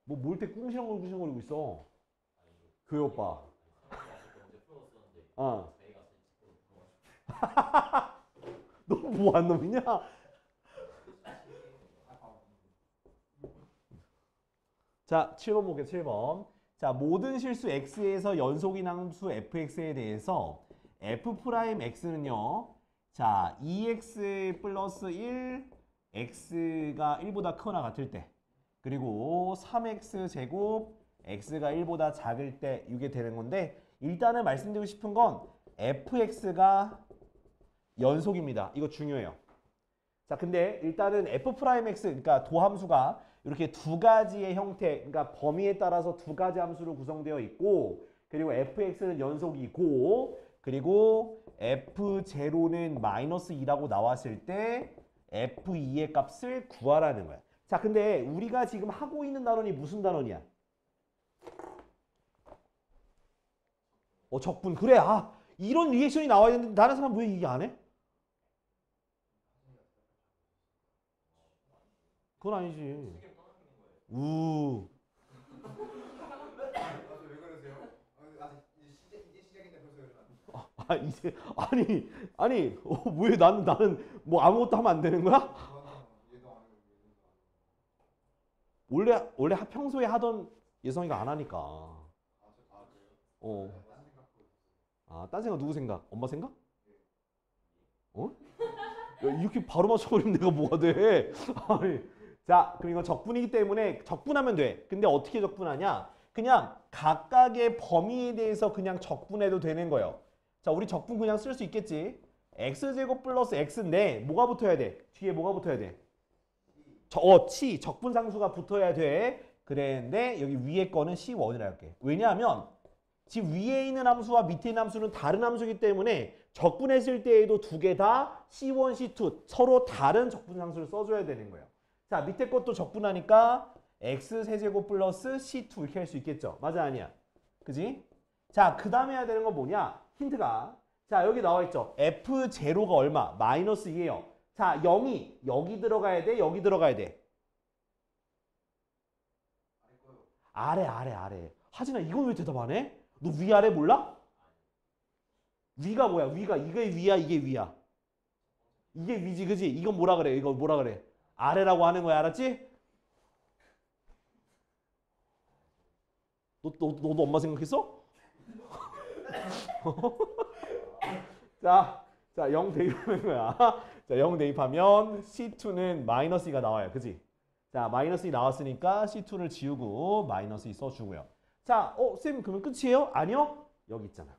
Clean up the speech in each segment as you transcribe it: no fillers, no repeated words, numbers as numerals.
뭐 뭘 때 꿍시렁거리고 있어. 교회 오빠. 어. 너 뭐한 놈이냐? 자, 7번 볼게요. 7번. 자, 모든 실수 x에서 연속인 함수 fx에 대해서 f'x는요. 자, 2x 플러스 1 x가 1보다 크거나 같을 때 그리고 3x 제곱 x가 1보다 작을 때 이게 되는 건데 일단은 말씀드리고 싶은 건 fx가 연속입니다. 이거 중요해요. 자, 근데 일단은 f'x, 그러니까 도함수가 이렇게 두 가지의 형태, 그러니까 범위에 따라서 두 가지 함수로 구성되어 있고, 그리고 fx는 연속이고, 그리고 f0는 마이너스 2라고 나왔을 때 f2의 값을 구하라는 거야. 자, 근데 우리가 지금 하고 있는 단원이 무슨 단원이야? 적분. 그래. 아, 이런 리액션이 나와야 되는데 다른 사람 왜 이게 안 해? 그건 아니지. 우. 왜 그러세요? 아직 이제 시작인데 벌써 그러나? 아, 이제 아니 왜 나는 뭐 아무것도 하면 안 되는 거야? 얘도 안 해요. 원래 평소에 하던 예성이가 안 하니까. 그래요? 어. 딴 생각하고 있어요. 아, 딴 생각 누구 생각? 엄마 생각? 어? 야, 이렇게 바로 맞춰버리면 내가 뭐가 돼? 아니, 자, 그럼 이건 적분이기 때문에 적분하면 돼. 근데 어떻게 적분하냐? 그냥 각각의 범위에 대해서 그냥 적분해도 되는 거예요. 자, 우리 적분 그냥 쓸 수 있겠지. x제곱 플러스 x인데 뭐가 붙어야 돼? 뒤에 뭐가 붙어야 돼? 치, 적분상수가 붙어야 돼. 그랬는데 여기 위에 거는 C1이라 할게. 왜냐하면 지금 위에 있는 함수와 밑에 있는 함수는 다른 함수이기 때문에 적분했을 때에도 두 개 다 C1, C2 서로 다른 적분상수를 써줘야 되는 거예요. 자, 밑에 것도 적분하니까 x 세제곱 플러스 C2 이렇게 할 수 있겠죠. 맞아, 아니야? 그지? 자, 그 다음에 해야 되는 건 뭐냐? 힌트가 자, 여기 나와 있죠. F0가 얼마? 마이너스 2예요. 자, 0이 여기 들어가야 돼? 여기 들어가야 돼? 아래. 하진아, 이건 왜 대답 안 해? 너 위아래 몰라? 위가 뭐야? 위가 이게 위야, 이게 위야. 이게 위지, 그지? 이건 뭐라 그래? 이거 뭐라 그래? 아래라고 하는 거야, 알았지? 너도 엄마 생각했어? 자, 0 대입하는 거야. 자, 0 대입하면 C2는 마이너스 2가 나와요, 그지? 자, 마이너스 2 나왔으니까 C2를 지우고 마이너스 2 써주고요. 자, 쌤, 그러면 끝이에요? 아니요? 여기 있잖아.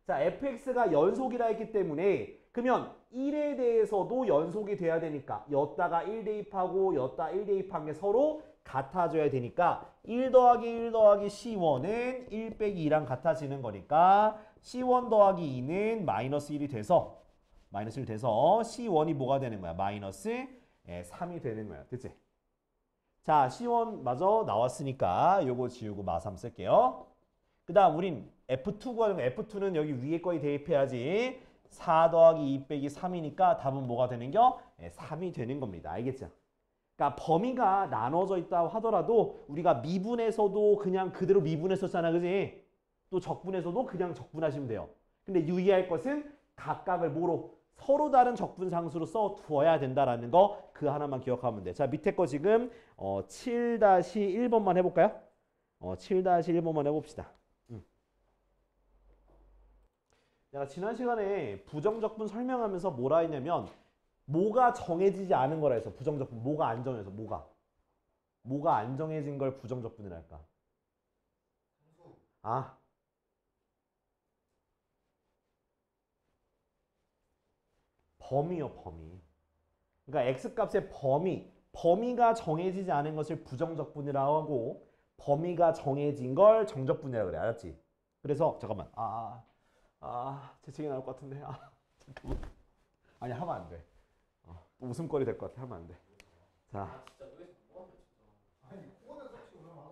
자, fx가 연속이라 했기 때문에 그러면 1에 대해서도 연속이 돼야 되니까 였다가 1 대입하고 였다 1 대입한 게 서로 같아져야 되니까 1 더하기 1 더하기 C1은 1 빼기 2랑 같아지는 거니까 C1 더하기 2는 마이너스 1이 돼서 마이너스 1 돼서 C1이 뭐가 되는 거야? 마이너스 3이 되는 거야. 됐지? 자, C1 마저 나왔으니까 요거 지우고 마3 쓸게요. 그 다음 우린 F2 구하는 F2는 여기 위에 거에 대입해야지. 4 더하기 2 빼기 3이니까 답은 뭐가 되는겨? 3이 되는 겁니다. 알겠죠? 그러니까 범위가 나눠져 있다고 하더라도 우리가 미분에서도 그냥 그대로 미분했었잖아. 그지? 또 적분에서도 그냥 적분하시면 돼요. 근데 유의할 것은 각각을 뭐로? 서로 다른 적분상수로 써두어야 된다라는 거 그 하나만 기억하면 돼. 자, 밑에 거 지금 7-1번만 해볼까요? 7-1번만 해봅시다. 내가 지난 시간에 부정적분 설명하면서 뭐라 했냐면 뭐가 정해지지 않은 거라 해서 부정적분 뭐가 안 정해서 뭐가 안 정해진 걸 부정적분이라 할까? 아, 범위요, 범위. 그러니까 x값의 범위가 정해지지 않은 것을 부정적분이라고 하고 범위가 정해진 걸 정적분이라고 그래. 알았지? 그래서 잠깐만. 재채기 나올 것 같은데. 잠깐만. 아니, 하면 안 돼. 또 웃음거리 될 것 같아. 하면 안 돼. 자, 아니 코는 솔직히 오랜만에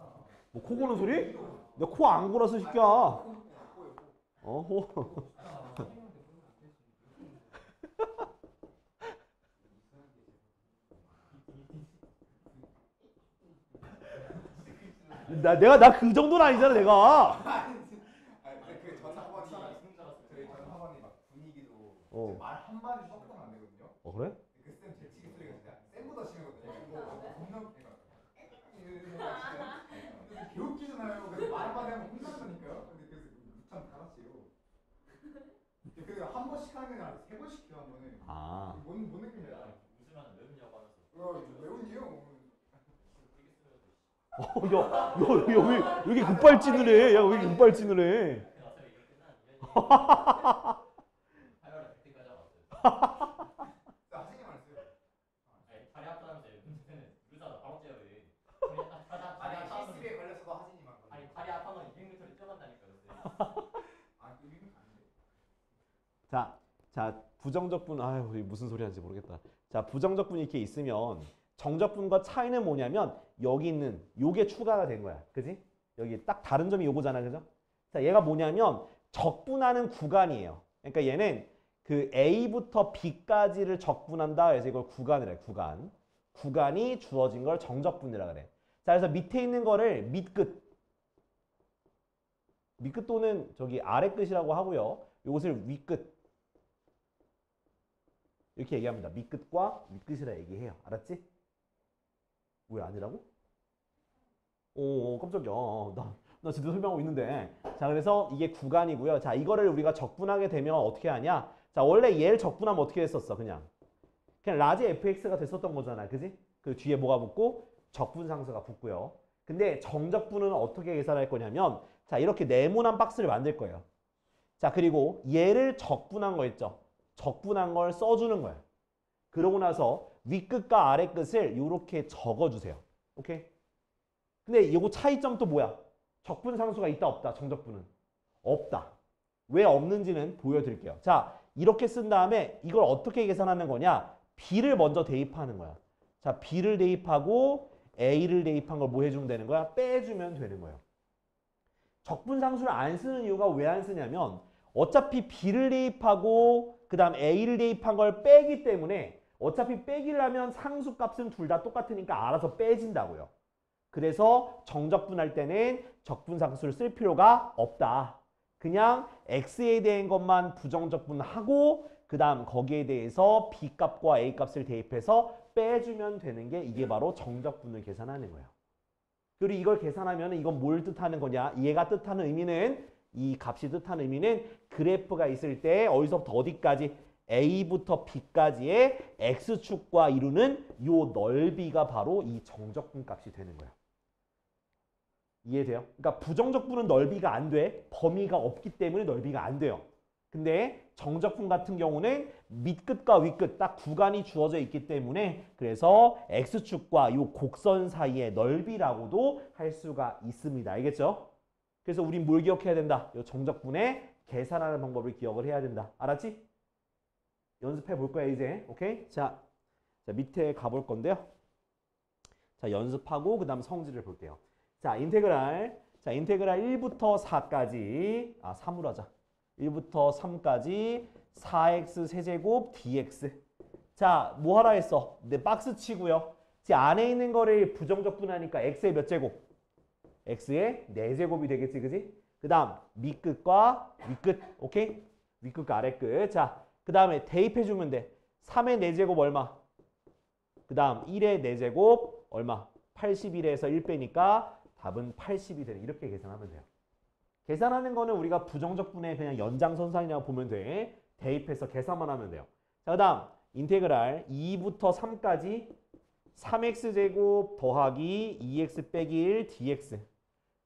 뭐 코 고는 소리? 내가 코 안 골아서 시켜. 호. 나 그 정도는 아니잖아 내가. 아니 그전 학원이 저희 전 학원이 막 분위기도 어. 말 한마디 섞으면 안 되거든요. 그래? 그쌤 제치기 소리가 진짜 쌤보다 심하거든요. 겁나 그러니까 개웃기잖아요. 그래서 말 한마디 하면 혼난다니까요. 근데 그래서 참 다 같이요. 그래서 한 번씩 하는 게 아니라 세 번씩 해요 한 번에. 아. 뭔 느낌이야? 웃으면 외우냐고 하면서. 매운이요. 왜 이렇게 급발진을 해? 야, 왜 이렇게 급발진을 해? 어차피 이거 끝나는 8월에 100대까지 왔어요. 하시게 말했어요. 아니 다리 아프다면서 문제는 의사가 바로 째요. 아니 CCB에 걸려서도 하진이만. 아니 다리 아파서 200m를 뛰어간다니까요. 아 이건 아닌데. 자, 부정적분, 아유, 이게 무슨 소리 하는지 모르겠다. 자, 부정적분이 이렇게 있으면 정적분과 차이는 뭐냐면 여기 있는 요게 추가가 된 거야. 그지? 여기 딱 다른 점이 요거잖아. 그죠? 자, 얘가 뭐냐면 적분하는 구간이에요. 그러니까 얘는 그 A부터 B까지를 적분한다. 그래서 이걸 구간이라 해. 구간. 구간이 주어진 걸 정적분이라 그래. 자, 그래서 밑에 있는 거를 밑끝. 밑끝 또는 저기 아래 끝이라고 하고요. 요것을 윗끝. 이렇게 얘기합니다. 밑끝과 윗끝이라 얘기해요. 알았지? 왜 아니라고? 오, 깜짝이야. 나 진짜 설명하고 있는데. 자, 그래서 이게 구간이고요. 자, 이거를 우리가 적분하게 되면 어떻게 하냐? 자, 원래 얘를 적분하면 어떻게 했었어? 그냥 라지 fx가 됐었던 거잖아. 그지? 그 뒤에 뭐가 붙고? 적분상수가 붙고요. 근데 정적분은 어떻게 계산할 거냐면 자, 이렇게 네모난 박스를 만들 거예요. 자, 그리고 얘를 적분한 거 있죠? 적분한 걸 써주는 거예요. 그러고 나서 윗끝과 아래끝을 이렇게 적어주세요. 오케이? 근데 이거 차이점 또 뭐야? 적분상수가 있다 없다? 정적분은? 없다. 왜 없는지는 보여드릴게요. 자, 이렇게 쓴 다음에 이걸 어떻게 계산하는 거냐? B를 먼저 대입하는 거야. 자, B를 대입하고 A를 대입한 걸 뭐 해주면 되는 거야? 빼주면 되는 거예요. 적분상수를 안 쓰는 이유가 왜 안 쓰냐면 어차피 B를 대입하고 그 다음 A를 대입한 걸 빼기 때문에 어차피 빼기려면 상수값은 둘 다 똑같으니까 알아서 빼진다고요. 그래서 정적분할 때는 적분상수를 쓸 필요가 없다. 그냥 X에 대한 것만 부정적분하고 그 다음 거기에 대해서 B값과 A값을 대입해서 빼주면 되는 게 이게 바로 정적분을 계산하는 거예요. 그리고 이걸 계산하면 이건 뭘 뜻하는 거냐? 얘가 뜻하는 의미는 이 값이 뜻하는 의미는 그래프가 있을 때 어디서부터 어디까지 A부터 B까지의 X축과 이루는 요 넓이가 바로 이 정적분 값이 되는 거예요. 이해돼요? 그러니까 부정적분은 넓이가 안 돼. 범위가 없기 때문에 넓이가 안 돼요. 근데 정적분 같은 경우는 밑끝과 윗끝 딱 구간이 주어져 있기 때문에 그래서 X축과 요 곡선 사이의 넓이라고도 할 수가 있습니다. 알겠죠? 그래서 우린 뭘 기억해야 된다? 요 정적분의 계산하는 방법을 기억을 해야 된다. 알았지? 연습해 볼 거야 이제. 오케이? 자 밑에 가볼 건데요. 자, 연습하고 그 다음 성질을 볼게요. 자, 인테그랄 1부터 4까지 3으로 하자. 1부터 3까지 4x 세제곱 dx. 자, 뭐 하라 했어? 내 박스 치고요. 제 안에 있는 거를 부정적분하니까 x의 몇 제곱? x의 4제곱이 되겠지, 그지? 그 다음 밑끝과 윗끝, 오케이? 윗끝과 아래끝. 자, 그 다음에 대입해주면 돼. 3의 4제곱 얼마? 그 다음 1의 4제곱 얼마? 81에서 1 빼니까 답은 80이 되는, 이렇게 계산하면 돼요. 계산하는 거는 우리가 부정적분의 그냥 연장선상이라고 보면 돼. 대입해서 계산만 하면 돼요. 자, 그 다음 인테그랄 2부터 3까지 3x제곱 더하기 2x 빼기 1 dx.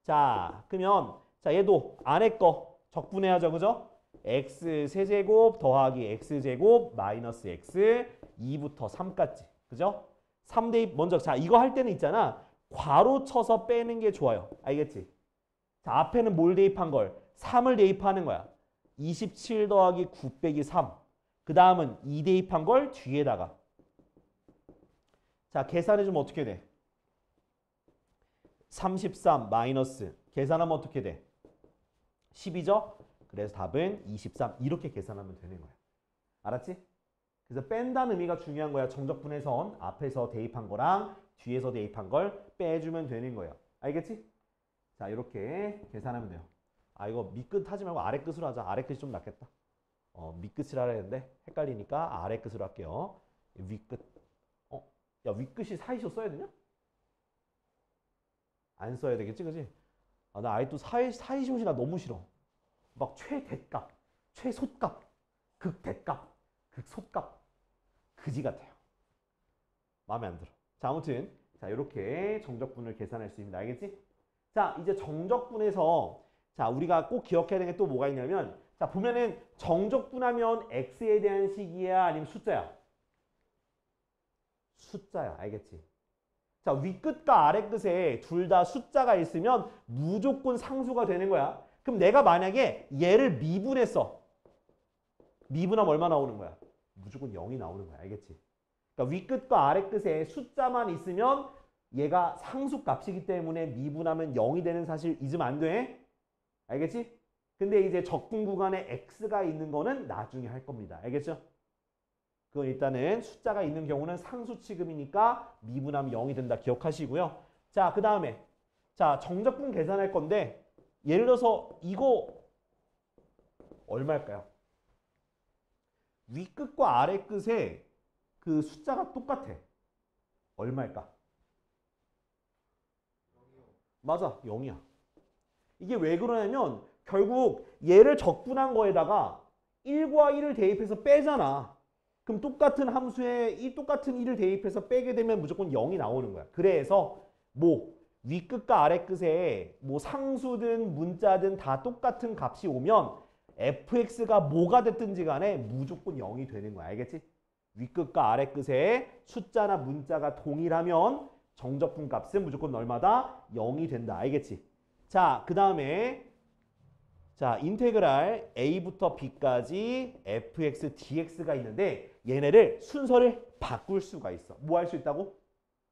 자, 그러면 자, 얘도 안에 거 적분해야죠. 그죠? x 세제곱 더하기 x제곱 마이너스 x 2부터 3까지. 그죠? 3대입 먼저. 자, 이거 할 때는 있잖아. 괄호 쳐서 빼는 게 좋아요. 알겠지? 자, 앞에는 뭘 대입한 걸? 3을 대입하는 거야. 27 더하기 9 빼기 3. 그 다음은 2 대입한 걸 뒤에다가. 자, 계산해주면 어떻게 돼? 33 마이너스. 계산하면 어떻게 돼? 10이죠? 그래서 답은 23. 이렇게 계산하면 되는 거야. 알았지? 그래서 뺀다는 의미가 중요한 거야. 정적분의 선 앞에서 대입한 거랑 뒤에서 대입한 걸 빼주면 되는 거예요. 알겠지? 자, 이렇게 계산하면 돼요. 아, 이거 밑끝 하지 말고 아래 끝으로 하자. 아래 끝이 좀 낫겠다. 밑끝이라 했는데 헷갈리니까 아래 끝으로 할게요. 윗끝. 야, 윗끝이 사이시오 써야 되냐? 안 써야 되겠지, 그지? 아, 나 아직도 사이시옷이 나 너무 싫어. 막 최대값, 최소값, 극대값, 극소값, 그지 같아요. 마음에 안 들어. 자, 아무튼 자, 이렇게 정적분을 계산할 수 있습니다. 알겠지? 자, 이제 정적분에서 자, 우리가 꼭 기억해야 되는 게 또 뭐가 있냐면 자, 보면은 정적분하면 x에 대한 식이야, 아니면 숫자야? 숫자야. 알겠지? 자, 윗끝과 아래끝에 둘 다 숫자가 있으면 무조건 상수가 되는 거야. 그럼 내가 만약에 얘를 미분했어. 미분하면 얼마 나오는 거야? 무조건 0이 나오는 거야. 알겠지? 그러니까 윗끝과 아래끝에 숫자만 있으면 얘가 상수값이기 때문에 미분하면 0이 되는 사실 잊으면 안 돼. 알겠지? 근데 이제 적분 구간에 x가 있는 거는 나중에 할 겁니다. 알겠죠? 그건 일단은 숫자가 있는 경우는 상수 취급이니까 미분하면 0이 된다. 기억하시고요. 자, 그 다음에 자, 정적분 계산할 건데 예를 들어서 이거 얼마일까요? 윗끝과 아래끝에 그 숫자가 똑같아. 얼마일까? 맞아, 0이야. 이게 왜 그러냐면 결국 얘를 적분한 거에다가 1과 1을 대입해서 빼잖아. 그럼 똑같은 함수에 이 똑같은 1을 대입해서 빼게 되면 무조건 0이 나오는 거야. 그래서 뭐 윗끝과 아래끝에 뭐 상수든 문자든 다 똑같은 값이 오면 fx가 뭐가 됐든지 간에 무조건 0이 되는 거야. 알겠지? 윗끝과 아래끝에 숫자나 문자가 동일하면 정적분 값은 무조건 얼마다? 0이 된다. 알겠지? 자, 그 다음에 자, 인테그랄 a부터 b까지 fx dx가 있는데 얘네를 순서를 바꿀 수가 있어. 뭐 할 수 있다고?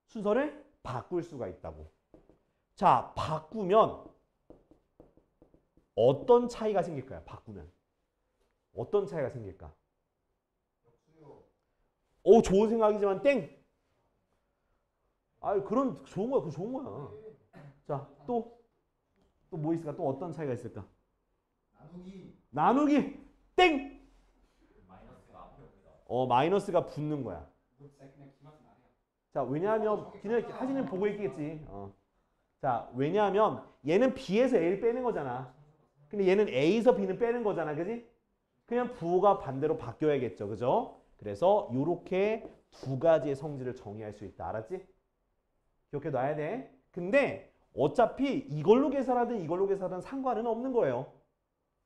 순서를 바꿀 수가 있다고. 자, 바꾸면 어떤 차이가 생길까요? 바꾸면. 어떤 차이가 생길까? 오, 좋은 생각이지만 땡! 아, 그런 좋은 거야. 그거 좋은 거야. 자, 또 뭐 있을까? 또 어떤 차이가 있을까? 나누기 땡! 마이너스가 앞에 옵니다. 마이너스가 붙는 거야. 자, 왜냐하면 그냥 하시는 보고 있겠지. 자, 왜냐하면 얘는 B에서 A를 빼는 거잖아. 근데 얘는 A에서 B는 빼는 거잖아. 그지? 그냥 부호가 반대로 바뀌어야겠죠. 그죠? 그래서 요렇게 두 가지의 성질을 정의할 수 있다. 알았지? 기억해 놔야 돼. 근데 어차피 이걸로 계산하든 이걸로 계산하든 상관은 없는 거예요.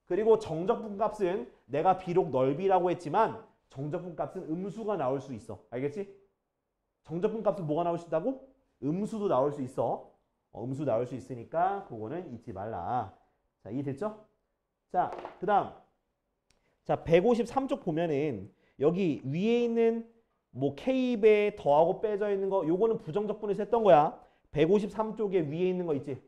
그리고 정적분 값은 내가 비록 넓이라고 했지만 정적분 값은 음수가 나올 수 있어. 알겠지? 정적분 값은 뭐가 나올 수 있다고? 음수도 나올 수 있어. 음수 나올 수 있으니까 그거는 잊지 말라. 자, 이해됐죠? 자, 그 다음. 자, 153쪽 보면은 여기 위에 있는 뭐 K배 더하고 빼져 있는 거 요거는 부정적분에서 했던 거야. 153쪽에 위에 있는 거 있지?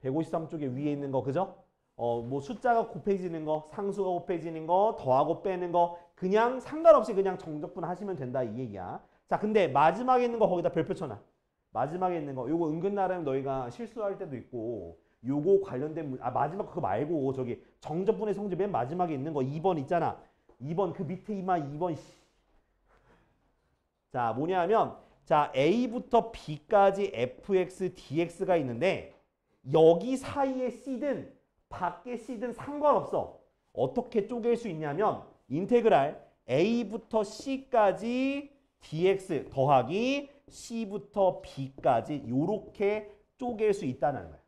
153쪽에 위에 있는 거 그죠? 뭐 숫자가 곱해지는 거, 상수가 곱해지는 거, 더하고 빼는 거 그냥 상관없이 그냥 정적분 하시면 된다 이 얘기야. 자, 근데 마지막에 있는 거 거기다 별표 쳐놔. 마지막에 있는 거 요거 은근 나름 너희가 실수할 때도 있고 요거 관련된 마지막 그거 말고 저기 정적분의 성질 맨 마지막에 있는 거 2번 있잖아. 2번 그 밑에 이마 2번 자, 뭐냐면 자, A부터 B까지 fx, dx가 있는데 여기 사이에 C든 밖에 C든 상관없어. 어떻게 쪼갤 수 있냐면 인테그랄 A부터 C까지 dx 더하기 C부터 B까지 요렇게 쪼갤 수 있다는 거야.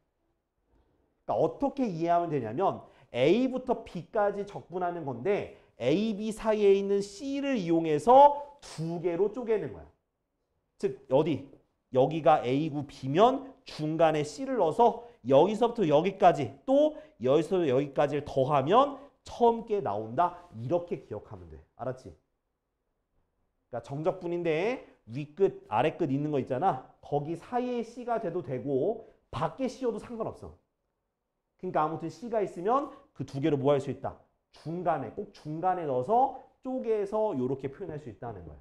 그러니까 어떻게 이해하면 되냐면 A부터 B까지 적분하는 건데 A, B 사이에 있는 C를 이용해서 두 개로 쪼개는 거야. 즉 어디? 여기가 A고 B면 중간에 C를 넣어서 여기서부터 여기까지 또 여기서부터 여기까지를 더하면 처음 게 나온다. 이렇게 기억하면 돼. 알았지? 그러니까 정적분인데 윗끝 아래끝 있는 거 있잖아. 거기 사이에 C가 돼도 되고 밖에 C여도 상관없어. 그러니까 아무튼 C가 있으면 그 두 개로 뭐 할 수 있다? 중간에 꼭 중간에 넣어서 쪼개서 이렇게 표현할 수 있다는 거야.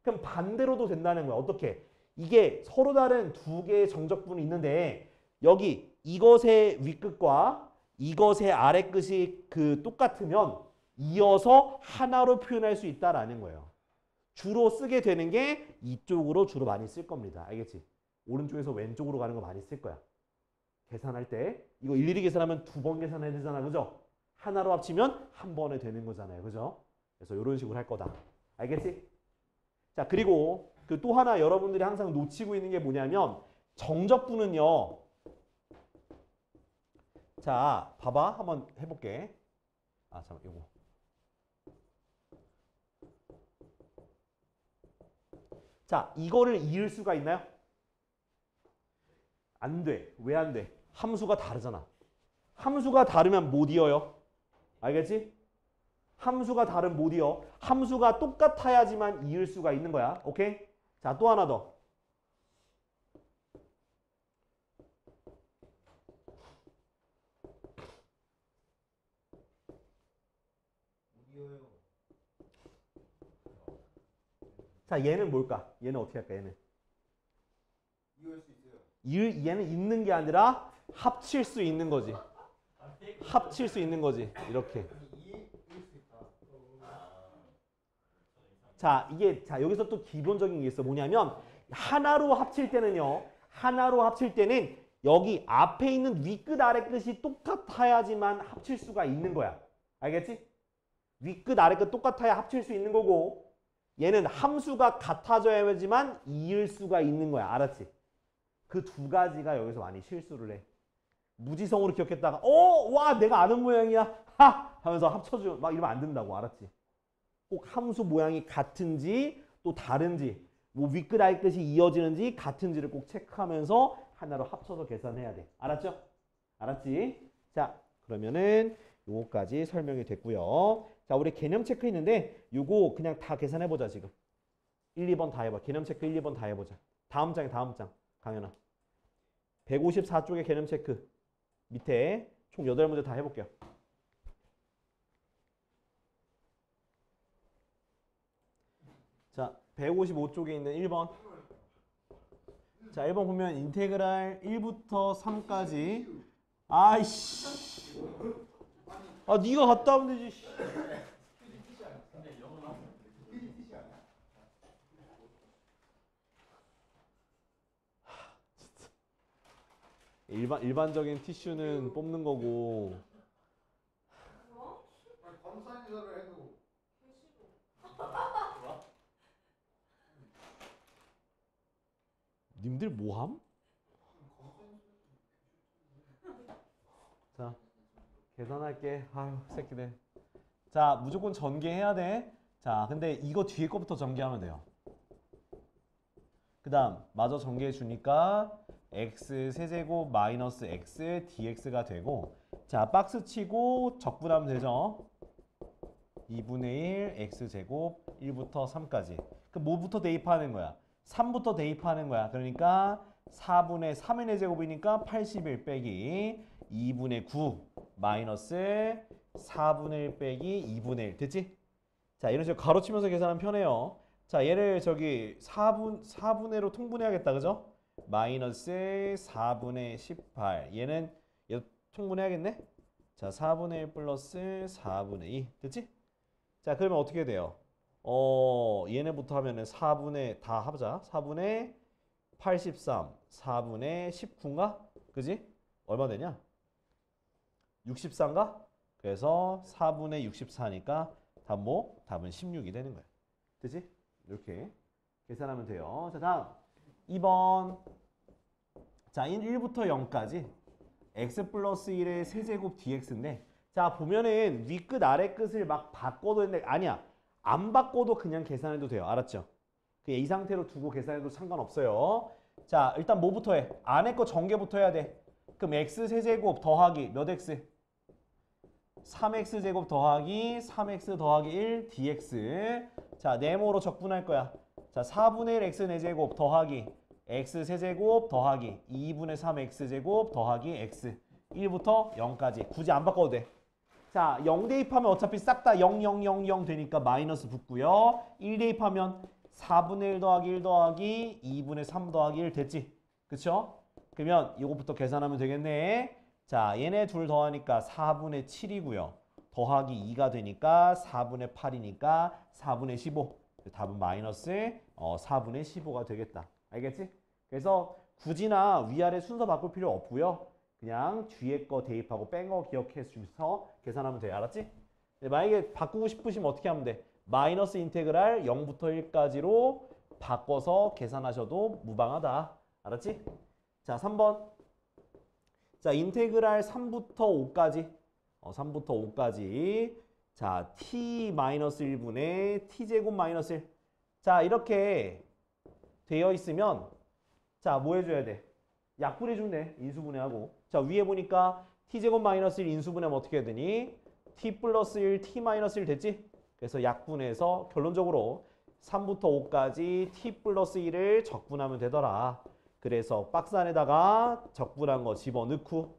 그럼 반대로도 된다는 거야. 어떻게? 이게 서로 다른 두 개의 정적분이 있는데 여기 이것의 윗끝과 이것의 아래끝이 똑같으면 이어서 하나로 표현할 수 있다라는 거예요. 주로 쓰게 되는 게 이쪽으로 주로 많이 쓸 겁니다. 알겠지? 오른쪽에서 왼쪽으로 가는 거 많이 쓸 거야. 계산할 때 이거 일일이 계산하면 2번 계산해야 되잖아. 그죠? 하나로 합치면 한 번에 되는 거잖아요. 그죠? 그래서 이런 식으로 할 거다. 알겠지? 자, 그리고 또 하나 여러분들이 항상 놓치고 있는 게 뭐냐면 정적분은요. 자, 봐봐. 한번 해볼게. 아, 잠깐 요거. 자, 이거를 이을 수가 있나요? 안 돼. 왜 안 돼? 함수가 다르잖아. 함수가 다르면 못 이어요. 알겠지? 함수가 다르면 못 이어. 함수가 똑같아야지만 이을 수가 있는 거야. 오케이? 자, 또 하나 더. 자, 얘는 뭘까? 얘는 어떻게 할까? 얘는 이해할 수 있어요. 얘는 있는 게 아니라 합칠 수 있는 거지. 합칠 수 있는 거지. 이렇게. 이해할 수 있다. 자, 여기서 또 기본적인 게 있어. 뭐냐면 하나로 합칠 때는요. 하나로 합칠 때는 여기 앞에 있는 윗끝 아래끝이 똑같아야지만 합칠 수가 있는 거야. 알겠지? 윗끝 아래끝 똑같아야 합칠 수 있는 거고 얘는 함수가 같아져야지만 이을 수가 있는 거야. 알았지? 그 두 가지가 여기서 많이 실수를 해. 무지성으로 기억했다가 와 내가 아는 모양이야. 하! 하면서 합쳐줘. 막 이러면 안 된다고. 알았지? 꼭 함수 모양이 같은지 또 다른지 뭐 윗끝 아래끝이 이어지는지 같은지를 꼭 체크하면서 하나로 합쳐서 계산해야 돼. 알았죠? 알았지? 자, 그러면은 요거까지 설명이 됐고요. 자, 우리 개념 체크 있는데 요거 그냥 다 계산해보자. 지금 1, 2번 다 해봐. 개념 체크 1, 2번 다 해보자. 다음 장 강현아. 154쪽에 개념 체크 밑에 총 8문제 다 해볼게요. 자, 155쪽에 있는 1번. 자, 1번 보면 인테그랄 1부터 3까지. 아이씨. 아, 네가 갔다 오면 되지. 일반적인 티슈는 뽑는 거고. 아니, 검사인사를 해도 님들 뭐함? 자, 계산할게. 아유, 새끼들. 자, 무조건 전개해야 돼. 자, 근데 이거 뒤에 거부터 전개하면 돼요. 그 다음 마저 전개해 주니까 x 세제곱 마이너스 x dx가 되고, 자, 박스 치고 적분하면 되죠. 2분의 1 x제곱 1부터 3까지. 그 뭐부터 대입하는 거야? 3부터 대입하는 거야. 그러니까 4분의 3의 제곱이니까 81 빼기 2분의 9 마이너스 4분의 1 빼기 2분의 1. 됐지? 자, 이런 식으로 가로치면서 계산하면 편해요. 자, 얘를 저기 4분의로 통분해야겠다. 그죠? 마이너스 4분의 18. 얘 통분해야겠네? 자, 4분의 1 플러스 4분의 2. 됐지? 자, 그러면 어떻게 돼요? 얘네부터 하면은 4분의 다 하자. 4분의 83, 4분의 19인가? 그지? 얼마 되냐? 64인가? 그래서 4분의 64니까 답은 16이 되는 거야. 됐지? 이렇게 계산하면 돼요. 자, 다음 2번. 자, 1부터 0까지 x 플러스 1의 세제곱 dx인데, 자, 보면은 윗끝 아래끝을 막 바꿔도 되는데 아니야. 안 바꿔도 그냥 계산해도 돼요. 알았죠? 그냥 이 상태로 두고 계산해도 상관없어요. 자, 일단 뭐부터 해? 안에 거 전개부터 해야 돼. 그럼 x 세제곱 더하기 몇 x? 3x 제곱 더하기 3x 더하기 1 dx. 자, 네모로 적분할 거야. 자, 4분의 1 x 4제곱 더하기 x 세제곱 더하기 2분의 3 x 제곱 더하기 x 1부터 0까지. 굳이 안 바꿔도 돼. 자, 0 대입하면 어차피 싹 다 0, 0, 0, 0 되니까 마이너스 붙고요. 1 대입하면 4분의 1 더하기 1 더하기 2분의 3 더하기 1 됐지? 그쵸? 그러면 이거부터 계산하면 되겠네. 자, 얘네 둘 더하니까 4분의 7이고요. 더하기 2가 되니까 4분의 8이니까 4분의 15. 답은 마이너스 4분의 15가 되겠다. 알겠지? 그래서 굳이나 위아래 순서 바꿀 필요 없고요. 그냥 뒤에 거 대입하고 뺀 거 기억해 주면서 계산하면 돼. 알았지? 만약에 바꾸고 싶으시면 어떻게 하면 돼? 마이너스 인테그랄 0부터 1까지로 바꿔서 계산하셔도 무방하다. 알았지? 자, 3번. 자, 인테그랄 3부터 5까지. 3부터 5까지. 자, t-1분의 t제곱 마이너스 1. 자, 이렇게 되어 있으면 자, 뭐 해줘야 돼? 약분해주면 돼. 인수분해하고. 자, 위에 보니까 t제곱 마이너스 1 인수분해하면 어떻게 해야 되니? t 플러스 1, t 마이너스 1 됐지? 그래서 약분해서 결론적으로 3부터 5까지 t 플러스 1을 적분하면 되더라. 그래서 박스 안에다가 적분한 거 집어넣고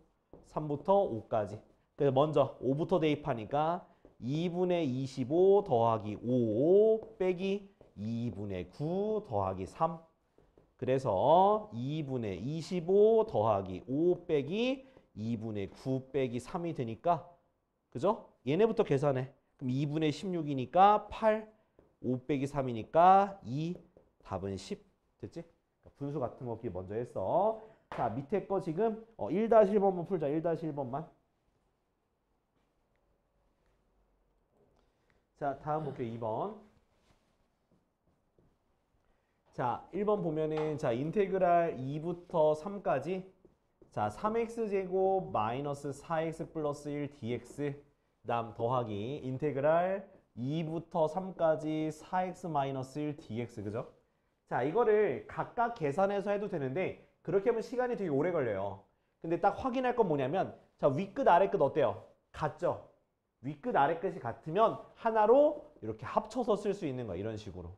3부터 5까지. 그래서 먼저 5부터 대입하니까 2분의 25 더하기 5 빼기 2분의 9 더하기 3. 그래서 2분의 25 더하기 5 빼기 2분의 9 빼기 3이 되니까 그죠? 얘네부터 계산해. 그럼 2분의 16이니까 8, 5 빼기 3이니까 2, 답은 10. 됐지? 분수 같은 거 먼저 했어. 자, 밑에 거 지금 1-1번만 풀자. 1-1번만. 자, 다음 볼게요. 2번. 자, 1번 보면은 자, 인테그랄 2부터 3까지 자, 3x제곱 마이너스 4x 플러스 1 dx 그다음 더하기 인테그랄 2부터 3까지 4x 마이너스 1 dx 그죠? 자, 이거를 각각 계산해서 해도 되는데 그렇게 하면 시간이 되게 오래 걸려요. 근데 딱 확인할 건 뭐냐면 자, 윗끝 아래끝 어때요? 같죠? 윗끝 아래끝이 같으면 하나로 이렇게 합쳐서 쓸 수 있는 거야. 이런 식으로.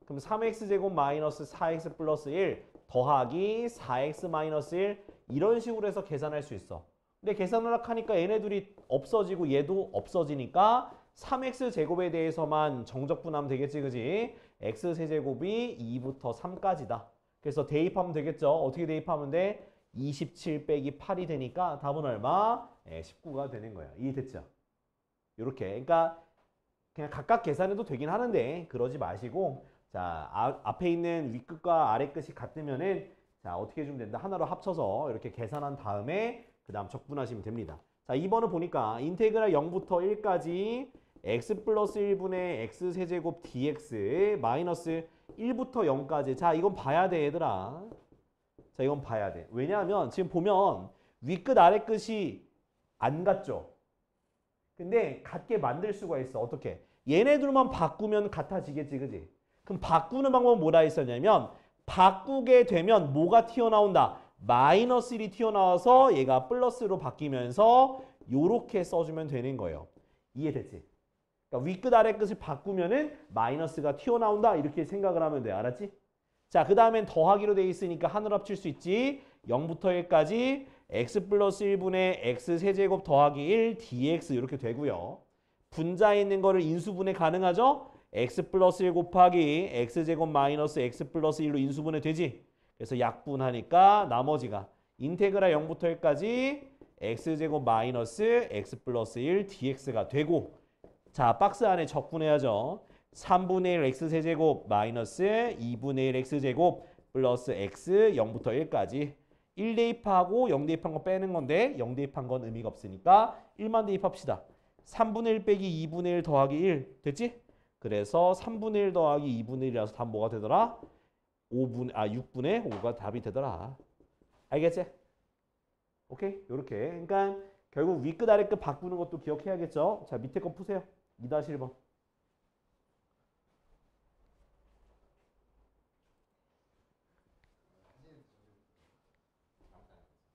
그럼 3x제곱 마이너스 4x 플러스 1 더하기 4x 마이너스 1 이런 식으로 해서 계산할 수 있어. 근데 계산을 하니까 얘네들이 없어지고 얘도 없어지니까 3x제곱에 대해서만 정적분하면 되겠지, 그지? x세제곱이 2부터 3까지다. 그래서 대입하면 되겠죠. 어떻게 대입하면 돼? 27 빼기 8이 되니까 답은 얼마? 19가 되는 거야. 이해됐죠? 이렇게. 그러니까 그냥 각각 계산해도 되긴 하는데 그러지 마시고 자, 앞에 있는 윗끝과 아래끝이 같으면은 자, 어떻게 해주면 된다? 하나로 합쳐서 이렇게 계산한 다음에 그 다음 적분하시면 됩니다. 자, 2번을 보니까 인테그랄 0부터 1까지 x 플러스 1분의 x 세제곱 dx 마이너스 1부터 0까지. 자, 이건 봐야 돼, 얘들아. 자, 이건 봐야 돼. 왜냐하면 지금 보면 윗끝 아래끝이 안 같죠? 근데 같게 만들 수가 있어. 어떻게? 얘네들만 바꾸면 같아지겠지, 그지? 그럼 바꾸는 방법은 뭐라 했었냐면 바꾸게 되면 뭐가 튀어나온다? 마이너스 1이 튀어나와서 얘가 플러스로 바뀌면서 요렇게 써주면 되는 거예요. 이해됐지? 그러니까 윗끝 아래끝을 바꾸면은 마이너스가 튀어나온다 이렇게 생각을 하면 돼. 알았지? 자, 그 다음엔 더하기로 돼 있으니까 하나로 합칠 수 있지. 0부터 1까지 x 플러스 1분의 x 세제곱 더하기 1 dx 이렇게 되고요. 분자에 있는 거를 인수분해 가능하죠? x 플러스 1 곱하기 x제곱 마이너스 x 플러스 1로 인수분해 되지? 그래서 약분하니까 나머지가 인테그랄 0부터 1까지 x제곱 마이너스 x 플러스 1 dx가 되고 자, 박스 안에 적분해야죠. 3분의 1 x세제곱 마이너스 2분의 1 x제곱 플러스 x 0부터 1까지 1 대입하고 0 대입한 거 빼는 건데 0 대입한 건 의미가 없으니까 1만 대입합시다. 3분의 1 빼기 2분의 1 더하기 1 됐지? 그래서 3분의 1 더하기 2분의 1이라서 답 뭐가 되더라? 6분의 5가 답이 되더라. 알겠지? 오케이? 요렇게. 그러니까 결국 윗끝 아래끝 바꾸는 것도 기억해야겠죠? 자, 밑에 거 푸세요. 2-1번.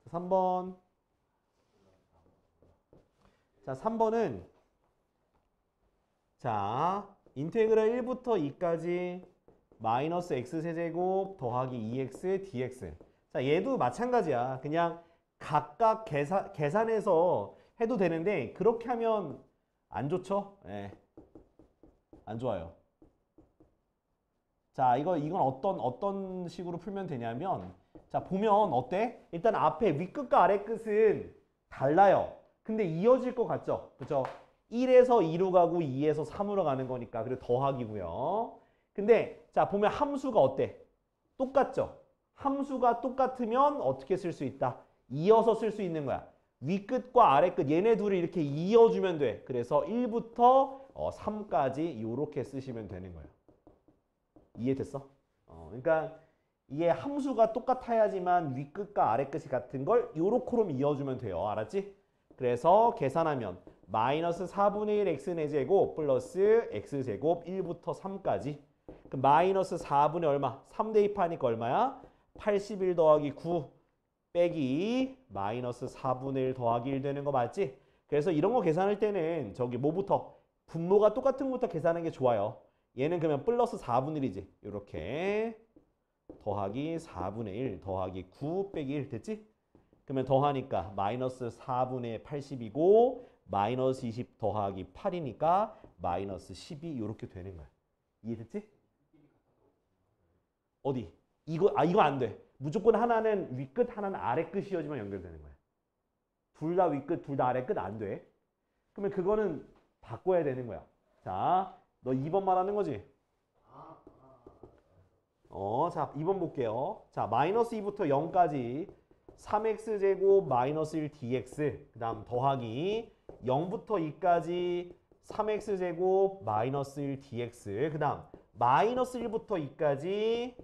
3번. 자, 3번은 자, 인테그랄 1부터 2까지 마이너스 x세제곱 더하기 2x dx. 자, 얘도 마찬가지야. 그냥 각각 계산해서 해도 되는데 그렇게 하면 안 좋죠? 예. 안 좋아요. 자, 이건 어떤 식으로 풀면 되냐면 자, 보면 어때? 일단 앞에 윗끝과 아래끝은 달라요. 근데 이어질 것 같죠? 그죠? 1에서 2로 가고 2에서 3으로 가는 거니까 그리고 더하기고요. 근데 자, 보면 함수가 어때? 똑같죠? 함수가 똑같으면 어떻게 쓸 수 있다? 이어서 쓸 수 있는 거야. 윗끝과 아래끝 얘네 둘이 이렇게 이어주면 돼. 그래서 1부터 3까지 이렇게 쓰시면 되는 거예요. 이해됐어? 그러니까 이게 함수가 똑같아야지만 윗끝과 아래끝이 같은 걸 요렇게로 이어주면 돼요. 알았지? 그래서 계산하면 마이너스 4분의 1 x의 제곱 플러스 x제곱 1부터 3까지. 그럼 마이너스 4분의 얼마? 3 대입하니까 얼마야? 81 더하기 9 빼기 마이너스 4분의 1 더하기 1 되는 거 맞지? 그래서 이런 거 계산할 때는 저기 뭐부터? 분모가 똑같은 것부터 계산하는 게 좋아요. 얘는 그러면 플러스 4분의 1이지. 이렇게 더하기 4분의 1 더하기 9 빼기 1 됐지? 그러면 더하니까 마이너스 4분의 80이고 마이너스 20 더하기 8이니까 마이너스 12 이렇게 되는 거야. 이해됐지? 어디? 이거 안 돼. 무조건 하나는 윗끝 하나는 아래끝 이어지면 연결되는 거야. 둘 다 윗끝 둘 다 아래끝 안 돼. 그러면 그거는 바꿔야 되는 거야. 자, 너 2번 말하는 거지? 자, 2번 볼게요. 자, 마이너스 2부터 0까지 3x제곱 마이너스 1 dx 그 다음 더하기 0부터 2까지 3x제곱 마이너스 1 dx 그 다음 마이너스 1부터 2까지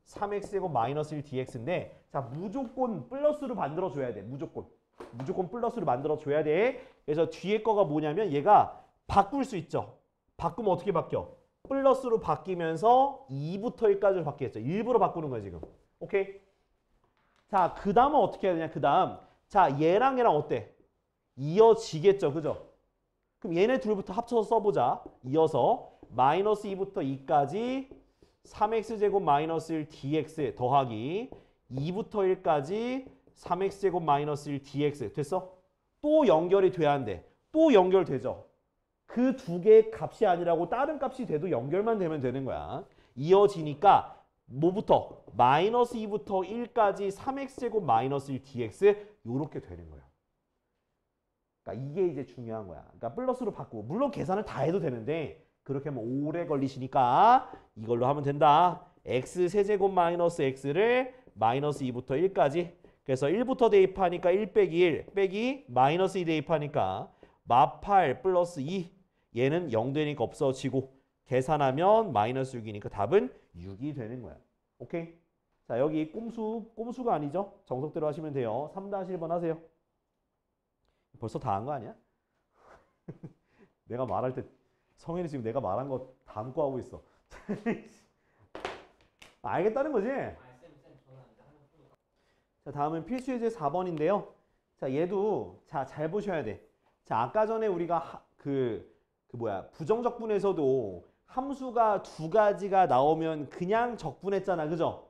3x제곱 마이너스 1 dx인데 자, 무조건 플러스로 만들어줘야 돼. 무조건 플러스로 만들어줘야 돼. 그래서 뒤에 거가 뭐냐면 얘가 바꿀 수 있죠. 바꾸면 어떻게 바뀌어? 플러스로 바뀌면서 2부터 1까지로 바뀌겠죠. 일부러 바꾸는 거야 지금. 오케이? 자, 그 다음은 어떻게 해야 되냐? 그 다음 자, 얘랑 어때? 이어지겠죠. 그죠? 그럼 얘네 둘부터 합쳐서 써보자. 이어서 마이너스 2부터 2까지 3x제곱 마이너스 1 dx 더하기 2부터 1까지 3x제곱 마이너스 1 dx 됐어? 또 연결이 돼야 한대. 또 연결되죠. 그 두 개의 값이 아니라고 다른 값이 돼도 연결만 되면 되는 거야. 이어지니까 뭐부터? 마이너스 2부터 1까지 3x제곱 마이너스 1 dx 이렇게 되는 거예요. 그러니까 이게 이제 중요한 거야. 그러니까 플러스로 바꾸고 물론 계산을 다 해도 되는데 그렇게 하면 오래 걸리시니까 이걸로 하면 된다. x 세제곱 마이너스 x를 마이너스 2부터 1까지 그래서 1부터 대입하니까 1 빼기 1 빼기 마이너스 2 대입하니까 마8 플러스 2 얘는 0 되니까 없어지고 계산하면 마이너스 6이니까 답은 6이 되는 거야. 오케이? 자, 여기 꼼수가 아니죠? 정석대로 하시면 돼요. 3-1번 하세요. 벌써 다 한 거 아니야? 내가 말할 때 성현이 지금 내가 말한 거 다음 거 하고 있어. 알겠다는 거지? 자, 다음은 필수 예제 4번인데요. 자, 얘도 잘 보셔야 돼. 자, 아까 전에 우리가 부정적분에서도 함수가 두 가지가 나오면 그냥 적분했잖아. 그죠?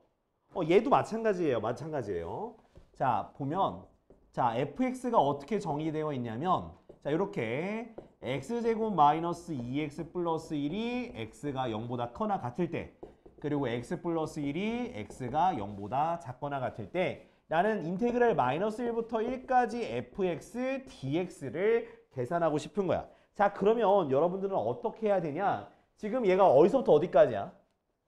얘도 마찬가지예요. 자, 보면 자, fx가 어떻게 정의되어 있냐면 자, 이렇게 x제곱 마이너스 2x 플러스 1이 x가 0보다 커나 같을 때 그리고 x 플러스 1이 x가 0보다 작거나 같을 때 나는 인테그랄 마이너스 1부터 1까지 fx dx를 계산하고 싶은 거야. 자, 그러면 여러분들은 어떻게 해야 되냐? 지금 얘가 어디서부터 어디까지야?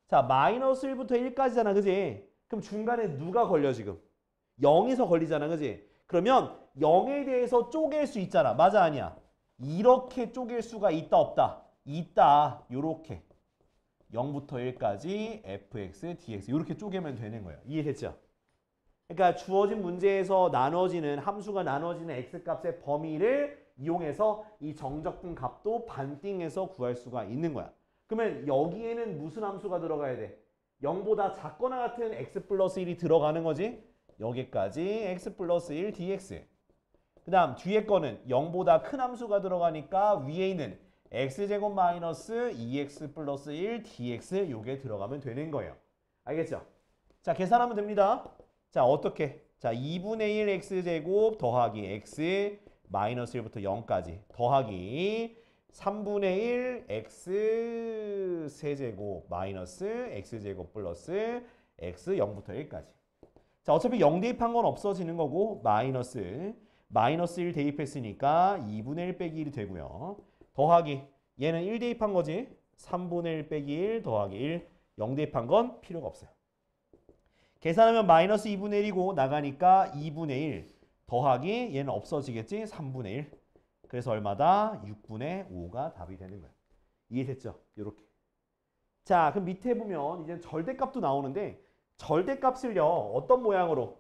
자, 마이너스 1부터 1까지잖아. 그지? 그럼 중간에 누가 걸려 지금? 0에서 걸리잖아. 그지? 그러면 0에 대해서 쪼갤 수 있잖아. 맞아 아니야? 이렇게 쪼갤 수가 있다 없다? 있다. 요렇게 0부터 1까지 fx, dx 이렇게 쪼개면 되는 거예요. 이해됐죠? 그러니까 주어진 문제에서 나눠지는 함수가 나눠지는 x값의 범위를 이용해서 이 정적분 값도 반띵해서 구할 수가 있는 거야. 그러면 여기에는 무슨 함수가 들어가야 돼? 0보다 작거나 같은 x 플러스 1이 들어가는 거지? 여기까지 x 플러스 1 dx. 그 다음 뒤에 거는 0보다 큰 함수가 들어가니까 위에 있는 x제곱 마이너스 2x 플러스 1 dx 요게 들어가면 되는 거예요. 알겠죠? 자, 계산하면 됩니다. 자, 어떻게? 자, 2분의 1 x제곱 더하기 x 마이너스 1부터 0까지 더하기 3분의 1 x 세제곱 마이너스 x제곱 플러스 x 0부터 1까지. 자, 어차피 0 대입한 건 없어지는 거고 마이너스 1 대입했으니까 2분의 1 빼기 1이 되고요. 더하기 얘는 1 대입한 거지. 3분의 1 빼기 1 더하기 1 0 대입한 건 필요가 없어요. 계산하면 마이너스 2분의 1이고 나가니까 2분의 1 더하기 얘는 없어지겠지. 3분의 1 그래서 얼마다? 6분의 5가 답이 되는 거예요. 이해됐죠? 이렇게. 자, 그럼 밑에 보면 이제 절대값도 나오는데 절대값을요 어떤 모양으로?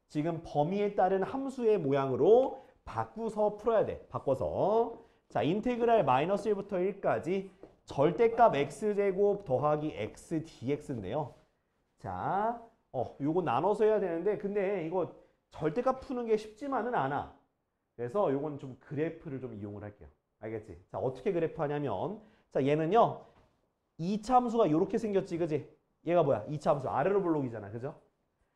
지금 범위에 따른 함수의 모양으로 바꾸서 풀어야 돼. 바꿔서. 자, 인테그랄 마이너스 1부터 1까지 절대값 x제곱 더하기 x dx인데요. 자, 요거 나눠서 해야 되는데 근데 이거 절대값 푸는 게 쉽지만은 않아. 그래서 요건 좀 그래프를 좀 이용을 할게요. 알겠지? 자, 어떻게 그래프 하냐면 자, 얘는요 2차 함수가 이렇게 생겼지, 그지? 얘가 뭐야? 2차 함수 아래로 볼록이잖아, 그죠?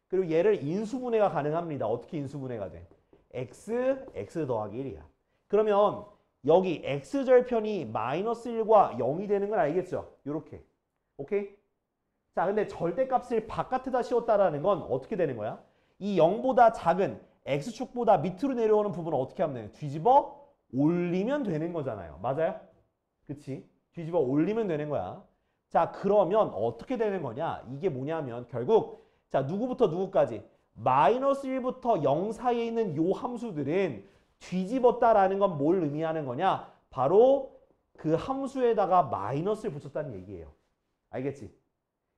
그리고 얘를 인수분해가 가능합니다. 어떻게 인수분해가 돼? x 더하기 1이야. 그러면 여기 x절편이 마이너스 1과 0이 되는 걸 알겠죠? 요렇게. 오케이? 자, 근데 절대값을 바깥에다 씌웠다라는 건 어떻게 되는 거야? 이 0보다 작은 x축보다 밑으로 내려오는 부분을 어떻게 하면 돼요? 뒤집어 올리면 되는 거잖아요. 맞아요? 그치? 뒤집어 올리면 되는 거야. 자, 그러면 어떻게 되는 거냐? 이게 뭐냐면 결국 자, 누구부터 누구까지? 마이너스 1부터 0 사이에 있는 요 함수들은 뒤집었다라는 건 뭘 의미하는 거냐? 바로 그 함수에다가 마이너스를 붙였다는 얘기예요. 알겠지?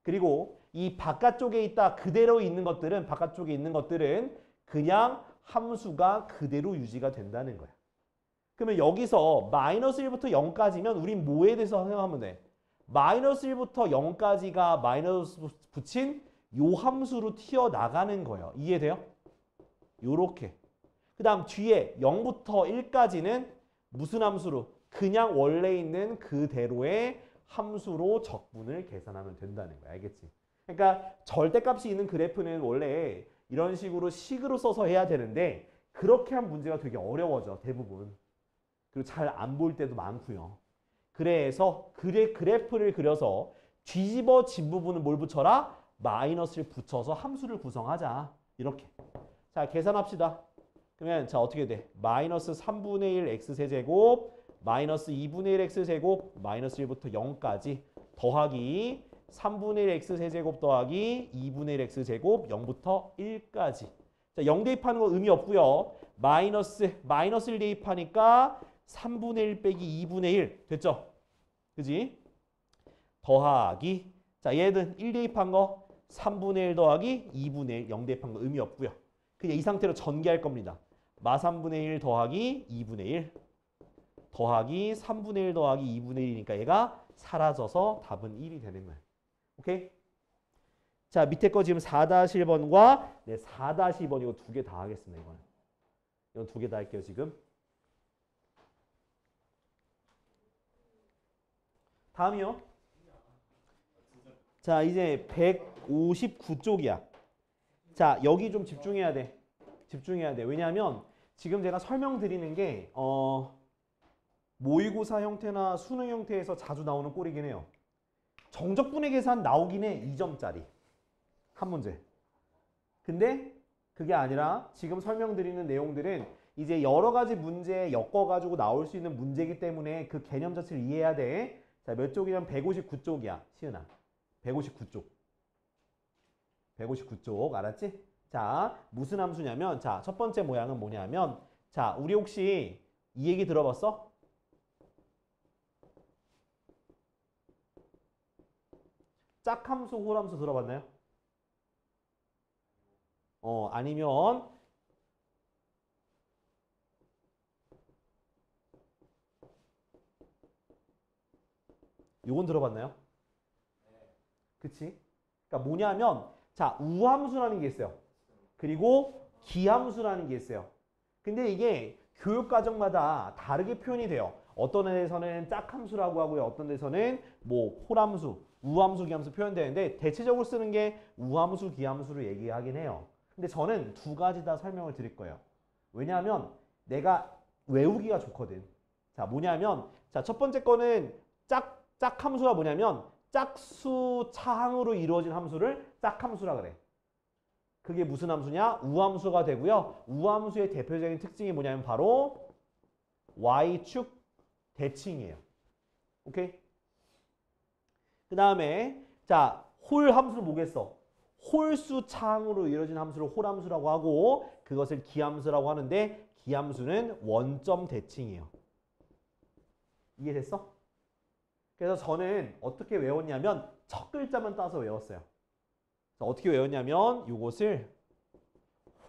그리고 이 바깥쪽에 있다 그대로 있는 것들은 바깥쪽에 있는 것들은 그냥 함수가 그대로 유지가 된다는 거야. 그러면 여기서 마이너스 1부터 0까지면 우린 뭐에 대해서 생각하면 돼? 마이너스 1부터 0까지가 마이너스 붙인 요 함수로 튀어나가는 거예요. 이해돼요? 요렇게. 그 다음 뒤에 0부터 1까지는 무슨 함수로? 그냥 원래 있는 그대로의 함수로 적분을 계산하면 된다는 거야. 알겠지? 그러니까 절대값이 있는 그래프는 원래 이런 식으로 식으로 써서 해야 되는데 그렇게 한 문제가 되게 어려워져. 대부분. 그리고 잘 안 보일 때도 많고요. 그래서 그래프를 그려서 뒤집어진 부분은 뭘 붙여라? 마이너스를 붙여서 함수를 구성하자. 이렇게. 자, 계산합시다. 그러면 자 어떻게 돼? 마이너스 3분의 1 x세제곱 마이너스 2분의 1 x세곱 마이너스 1부터 0까지 더하기 3분의 1 x세제곱 더하기 2분의 1 x제곱 0부터 1까지. 자, 0 대입하는 거 의미 없고요. 마이너스 1 대입하니까 3분의 1 빼기 2분의 1 됐죠? 그지? 더하기 자 얘는 1 대입한 거 3분의 1 더하기 2분의 1 0 대입한 거 의미 없고요. 그냥 이 상태로 전개할 겁니다. 마 3분의 1 더하기 2분의 1 더하기 3분의 1 더하기 2분의 1이니까 얘가 사라져서 답은 1이 되는 거예요. 오케이? 자 밑에 거 지금 4-1번과 네, 4-2번 이거 두 개 다 하겠습니다. 이건 두 개 다 할게요 지금. 다음이요. 자 이제 159쪽이야. 자 여기 좀 집중해야 돼. 집중해야 돼. 왜냐하면 지금 제가 설명드리는 게 모의고사 형태나 수능 형태에서 자주 나오는 꼴이긴 해요. 정적분의 계산 나오긴 해. 2점짜리. 한 문제. 근데 그게 아니라 지금 설명드리는 내용들은 이제 여러 가지 문제에 엮어가지고 나올 수 있는 문제이기 때문에 그 개념 자체를 이해해야 돼. 자, 몇 쪽이냐면 159쪽이야. 시은아. 159쪽. 159쪽. 알았지? 자, 무슨 함수냐면 자, 첫 번째 모양은 뭐냐면 자, 우리 혹시 이 얘기 들어봤어? 짝함수, 홀함수 들어봤나요? 아니면 요건 들어봤나요? 그치? 그러니까 뭐냐면 자, 우함수라는 게 있어요. 그리고 기함수라는 게 있어요. 근데 이게 교육과정마다 다르게 표현이 돼요. 어떤 데서는 짝함수라고 하고요. 어떤 데서는 뭐 홀함수, 우함수, 기함수 표현되는데 대체적으로 쓰는 게 우함수, 기함수를 얘기하긴 해요. 근데 저는 두 가지 다 설명을 드릴 거예요. 왜냐하면 내가 외우기가 좋거든. 자, 뭐냐면 자, 첫 번째 거는 짝함수가 뭐냐면 짝수 차항으로 이루어진 함수를 짝함수라 그래. 그게 무슨 함수냐? 우함수가 되고요. 우함수의 대표적인 특징이 뭐냐면 바로 y축 대칭이에요. 오케이? 그 다음에 자, 홀 함수는 뭐겠어? 홀수 창으로 이루어진 함수를 홀함수라고 하고 그것을 기함수라고 하는데 기함수는 원점 대칭이에요. 이해됐어? 그래서 저는 어떻게 외웠냐면 첫 글자만 따서 외웠어요. 자, 어떻게 외웠냐면 이것을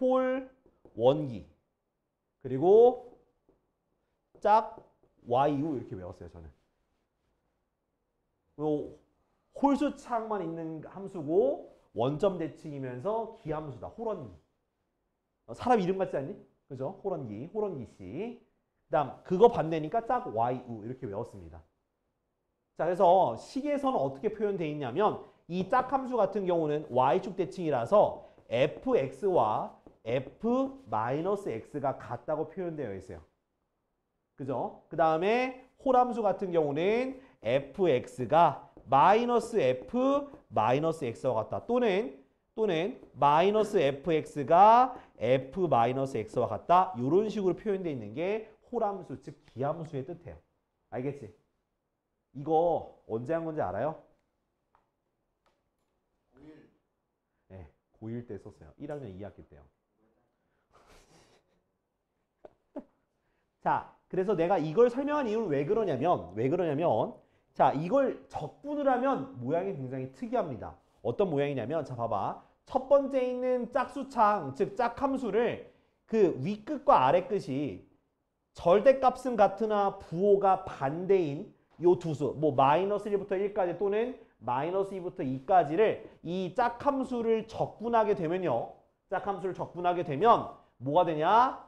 홀 원기 그리고 짝 YU 이렇게 외웠어요. 저는. 홀수 창만 있는 함수고 원점 대칭이면서 기함수다. 홀원기. 사람 이름 같지 않니? 그죠? 홀원기, 홀원기 씨. 그다음 그거 반대니까 짝 YU 이렇게 외웠습니다. 자, 그래서 식에서는 어떻게 표현되어 있냐면 이 짝 함수 같은 경우는 y축 대칭이라서 fx와 f-x가 같다고 표현되어 있어요. 그죠? 그 다음에 홀함수 같은 경우는 fx가 마이너스 f 마이너스 x와 같다. 또는 마이너스 fx가 f 마이너스 x와 같다. 이런 식으로 표현되어 있는 게 홀함수, 즉 기함수의 뜻이에요. 알겠지? 이거 언제 한 건지 알아요? 고1 네, 고1 때 썼어요. 1학년 2학기 때요. 자, 그래서 내가 이걸 설명한 이유는 왜 그러냐면 자, 이걸 적분을 하면 모양이 굉장히 특이합니다. 어떤 모양이냐면 자, 봐봐. 첫 번째 있는 짝수창, 즉 짝함수를 그 윗끝과 아래끝이 절대값은 같으나 부호가 반대인 요 두 수, 뭐 마이너스 1부터 1까지 또는 마이너스 2부터 2까지를 이 짝함수를 적분하게 되면요. 짝함수를 적분하게 되면 뭐가 되냐?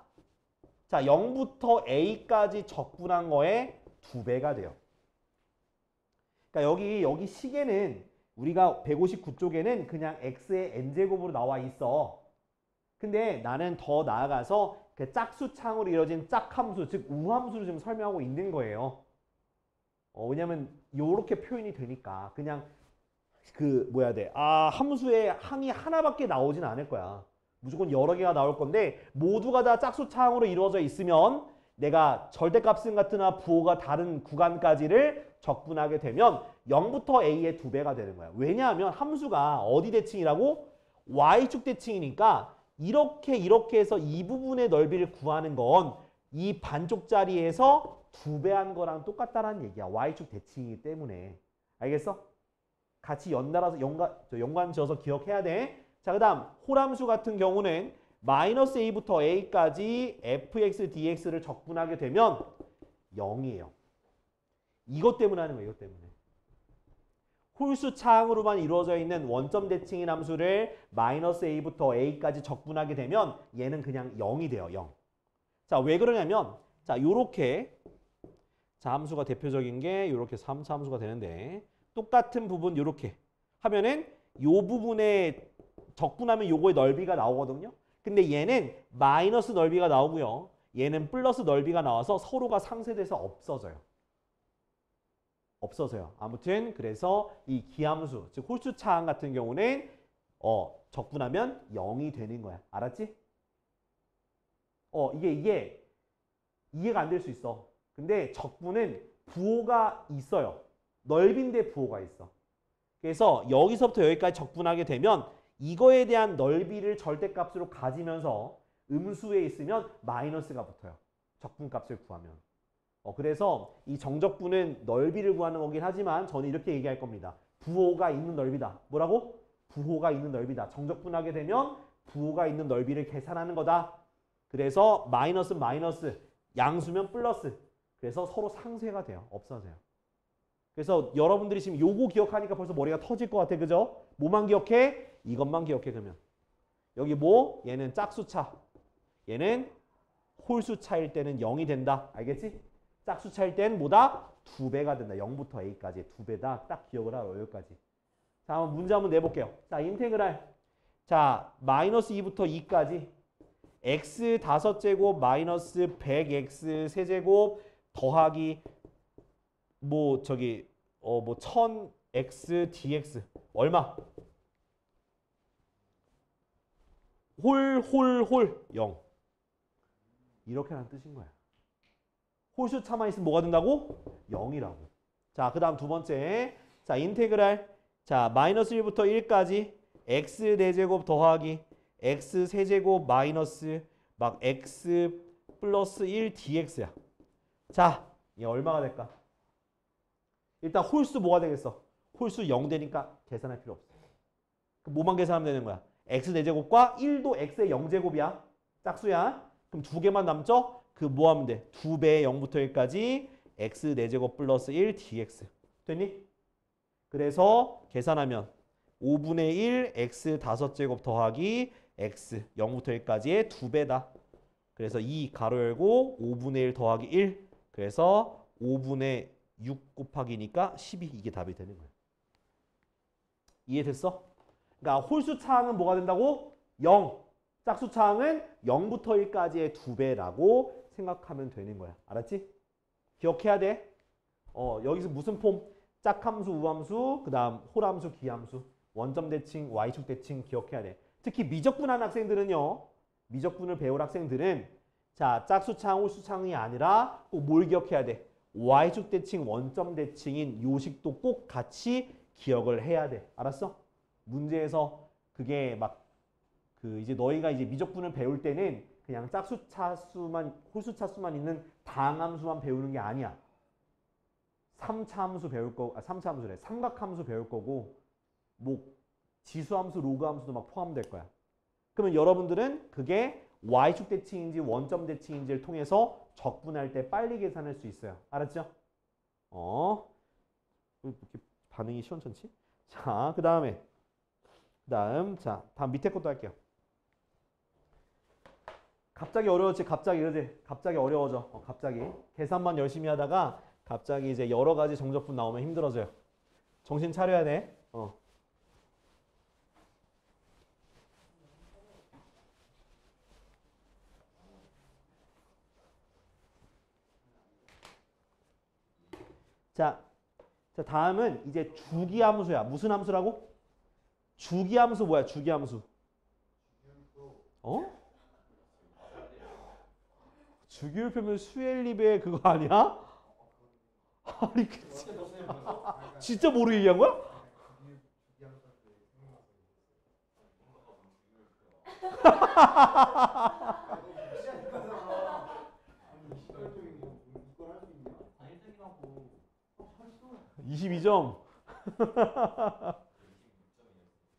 자, 0부터 a까지 적분한 거에 2배가 돼요. 그러니까 여기 식에는 우리가 159쪽에는 그냥 x의 n제곱으로 나와 있어. 근데 나는 더 나아가서 그 짝수창으로 이루어진 짝함수, 즉 우함수를 지금 설명하고 있는 거예요. 왜냐면 요렇게 표현이 되니까 그냥 그 뭐야 돼. 함수의 항이 하나밖에 나오진 않을 거야. 무조건 여러 개가 나올 건데 모두가 다 짝수창으로 이루어져 있으면 내가 절대값은 같으나 부호가 다른 구간까지를 적분하게 되면 0부터 a의 2배가 되는 거야. 왜냐하면 함수가 어디 대칭이라고? y축 대칭이니까 이렇게 해서 이 부분의 넓이를 구하는 건 이 반쪽짜리에서 2배한 거랑 똑같다라는 얘기야. y축 대칭이기 때문에. 알겠어? 같이 연달아서 연관 지어서 기억해야 돼. 자, 그 다음 홀함수 같은 경우는 마이너스 a부터 a까지 fx, dx를 적분하게 되면 0이에요. 이것 때문에 하는 거예요. 이것 때문에. 홀수 차항으로만 이루어져 있는 원점 대칭인 함수를 마이너스 a부터 a까지 적분하게 되면 얘는 그냥 0이 돼요. 0. 자, 왜 그러냐면 자, 요렇게 자, 함수가 대표적인 게 요렇게 3차 함수가 되는데 똑같은 부분 요렇게 하면은 요 부분에 적분하면 요거의 넓이가 나오거든요. 근데 얘는 마이너스 넓이가 나오고요. 얘는 플러스 넓이가 나와서 서로가 상쇄돼서 없어져요. 아무튼 그래서 이 기함수, 즉 홀수 차항 같은 경우는 적분하면 0이 되는 거야. 알았지? 이게 이해가 안 될 수 있어. 근데 적분은 부호가 있어요. 넓이인데 부호가 있어. 그래서 여기서부터 여기까지 적분하게 되면 이거에 대한 넓이를 절대값으로 가지면서 음수에 있으면 마이너스가 붙어요. 적분값을 구하면. 그래서 이 정적분은 넓이를 구하는 거긴 하지만 저는 이렇게 얘기할 겁니다. 부호가 있는 넓이다. 뭐라고? 부호가 있는 넓이다. 정적분하게 되면 부호가 있는 넓이를 계산하는 거다. 그래서 마이너스는 마이너스, 양수면 플러스. 그래서 서로 상쇄가 돼요. 없어져요. 그래서 여러분들이 지금 요거 기억하니까 벌써 머리가 터질 것 같아. 그죠? 뭐만 기억해? 이것만 기억해. 그러면 여기 뭐? 얘는 짝수차. 얘는 홀수차일 때는 0이 된다. 알겠지? 짝수차일 때는 뭐다? 2배가 된다. 0부터 a까지 2배다. 딱 기억을 하라. 여기까지. 자, 한번 문제 한번 내볼게요. 자, 인테그랄. 자, 마이너스 2부터 2까지 x 5제곱 마이너스 100x 세제곱 더하기 뭐 1000x dx 얼마? 홀 0. 이렇게 하는 뜻인 거야. 홀수 차만 있으면 뭐가 된다고? 0이라고. 자, 그 다음 두 번째. 자, 인테그랄. 자, 마이너스 1부터 1까지 x 4제곱 더하기 x 세제곱 마이너스 막 x 플러스 1 dx야. 자, 이게 얼마가 될까? 일단 홀수 뭐가 되겠어? 홀수 0 되니까 계산할 필요 없어. 뭐만 계산하면 되는 거야? x 4제곱과 1도 x의 0제곱이야. 짝수야. 그럼 두 개만 남죠? 그 뭐 하면 돼? 2배의 0부터 1까지 x 4제곱 플러스 1 dx. 됐니? 그래서 계산하면 5분의 1 x 5제곱 더하기 x 0부터 1까지의 2배다. 그래서 2 가로 열고 5분의 1 더하기 1. 그래서 5분의 6 곱하기니까 12. 이게 답이 되는 거야. 이해됐어? 그러니까 홀수 차항은 뭐가 된다고? 0. 짝수 차항은 0부터 1까지의 2배라고 생각하면 되는 거야. 알았지? 기억해야 돼. 여기서 무슨 폼? 짝함수, 우함수, 그 다음 홀함수, 기함수, 원점 대칭, y축 대칭 기억해야 돼. 특히 미적분한 학생들은요. 미적분을 배울 학생들은 자, 짝수 차항, 홀수 차항이 아니라 꼭 뭘 기억해야 돼? y축 대칭, 원점 대칭인 요식도 꼭 같이 기억을 해야 돼. 알았어? 문제에서 그게 막 그 이제 너희가 이제 미적분을 배울 때는 그냥 짝수 차수만 홀수 차수만 있는 다항함수만 배우는 게 아니야. 3차 함수 배울 거, 3차 함수래. 삼각함수 배울 거고, 뭐 지수함수, 로그함수도 막 포함될 거야. 그러면 여러분들은 그게 y축 대칭인지 원점 대칭인지를 통해서 적분할 때 빨리 계산할 수 있어요. 알았죠? 이렇게 반응이 시원찮지? 자, 그 다음에 자, 다음 밑에 것도 할게요. 갑자기 어려웠지? 갑자기 그지? 갑자기 어려워져. 갑자기 계산만 열심히 하다가 갑자기 이제 여러 가지 정적분 나오면 힘들어져요. 정신 차려야 돼. 자, 다음은 이제 주기함수야. 무슨 함수라고? 주기함수 뭐야? 주기함수. 주기율표면 수엘립의 그거 아니야? 아니 진짜 모르게 얘기한 거야? 아니 22점.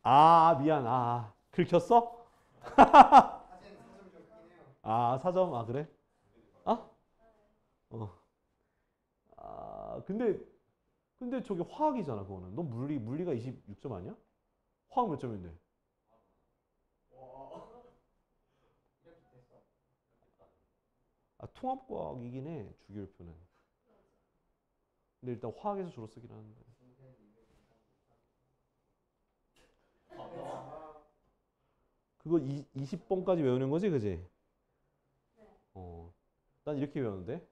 아, 미안. 긁혔어? 아, 4점. 아, 그래? 근데 저게 화학이잖아, 그거는. 너 물리가 26점 아니야? 화학 몇 점인데? 통합과학이긴 해, 주기율표는. 근데 일단 화학에서 주로 쓰긴 하는데. 그거 20번까지 외우는 거지, 그지? 난 이렇게 외우는데.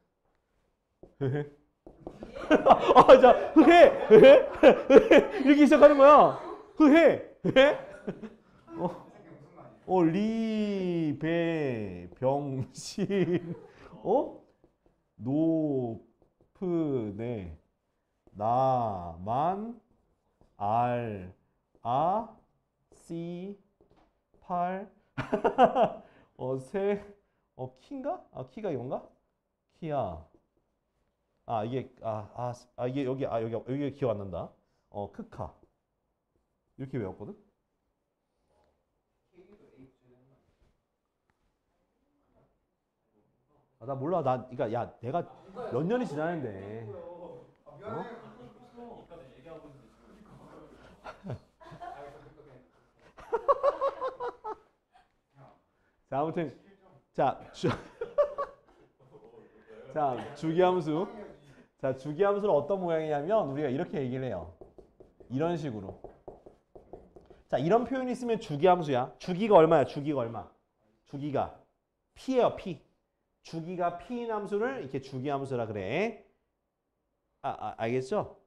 자, 이렇게 시작하는 거야. 리, 배, 병신, 높으네, 나만, 알, 씨, 팔, 키인가? 키가 이건가? 키야. 이게 이게 여기 기억 안 난다. 크카. 이렇게 외웠거든? 나 몰라. 그러니까 야, 내가 몇 년이 지났는데. 자, 아무튼 주기함수. 자, 주기함수는 어떤 모양이냐면 우리가 이렇게 얘기를 해요. 이런 식으로. 자, 이런 표현이 있으면 주기함수야. 주기가 얼마야? 주기가 얼마? 주기가 p예요, p. 주기가 p인 함수를 이렇게 주기함수라 그래. 알겠죠?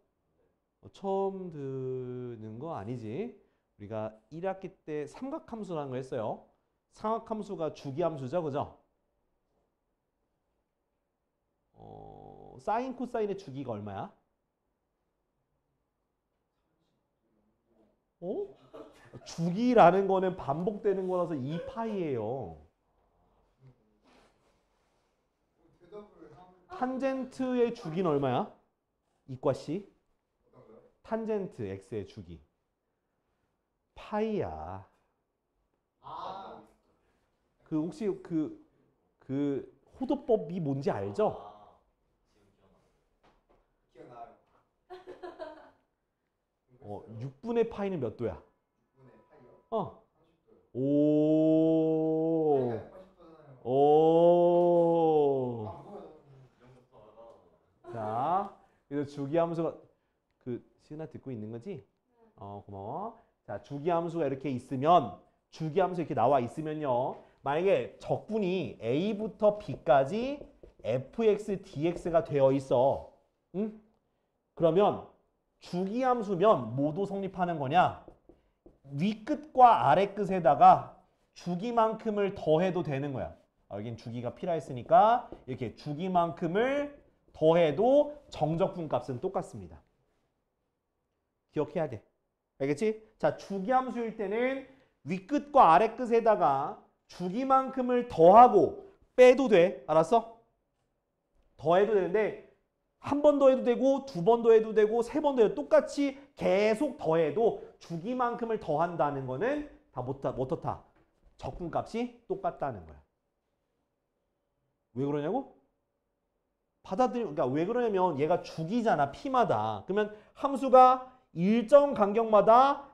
처음 듣는 거 아니지? 우리가 1학기 때 삼각함수라는 거 했어요. 상악함수가 주기함수죠, 그죠? 사인 코사인의 주기가 얼마야? 주기라는 거는 반복되는 거라서 2파이예요. 탄젠트의 주기는 얼마야? 이과 C. 탄젠트 x의 주기. 파이야. 아. 그 혹시 그 호도법이 뭔지 알죠? 지금 기억나요? 6분의 파이는 몇 도야? 6분의 8이요? 30도요. 오. 80도잖아요. 오. 안 보여요. 자, 그래서 주기함수가 시은아 듣고 있는 거지? 고마워. 자, 주기함수가 이렇게 있으면 주기함수 이렇게 나와 있으면요. 만약에 적분이 A부터 B까지 fx, dx가 되어 있어. 응? 그러면 주기함수면 뭐도 성립하는 거냐? 위끝과 아래끝에다가 주기만큼을 더해도 되는 거야. 여긴 주기가 필요했으니까 이렇게 주기만큼을 더해도 정적분 값은 똑같습니다. 기억해야 돼. 알겠지? 자, 주기함수일 때는 위끝과 아래끝에다가 주기만큼을 더하고 빼도 돼. 알았어? 더해도 되는데 한 번 더해도 되고 두 번 더해도 되고 세 번 더해도 똑같이 계속 더해도 주기만큼을 더한다는 거는 다 어떻다? 적분값이 똑같다는 거야. 왜 그러냐고? 그러니까 왜 그러냐면 얘가 주기잖아. p마다. 그러면 함수가 일정 간격마다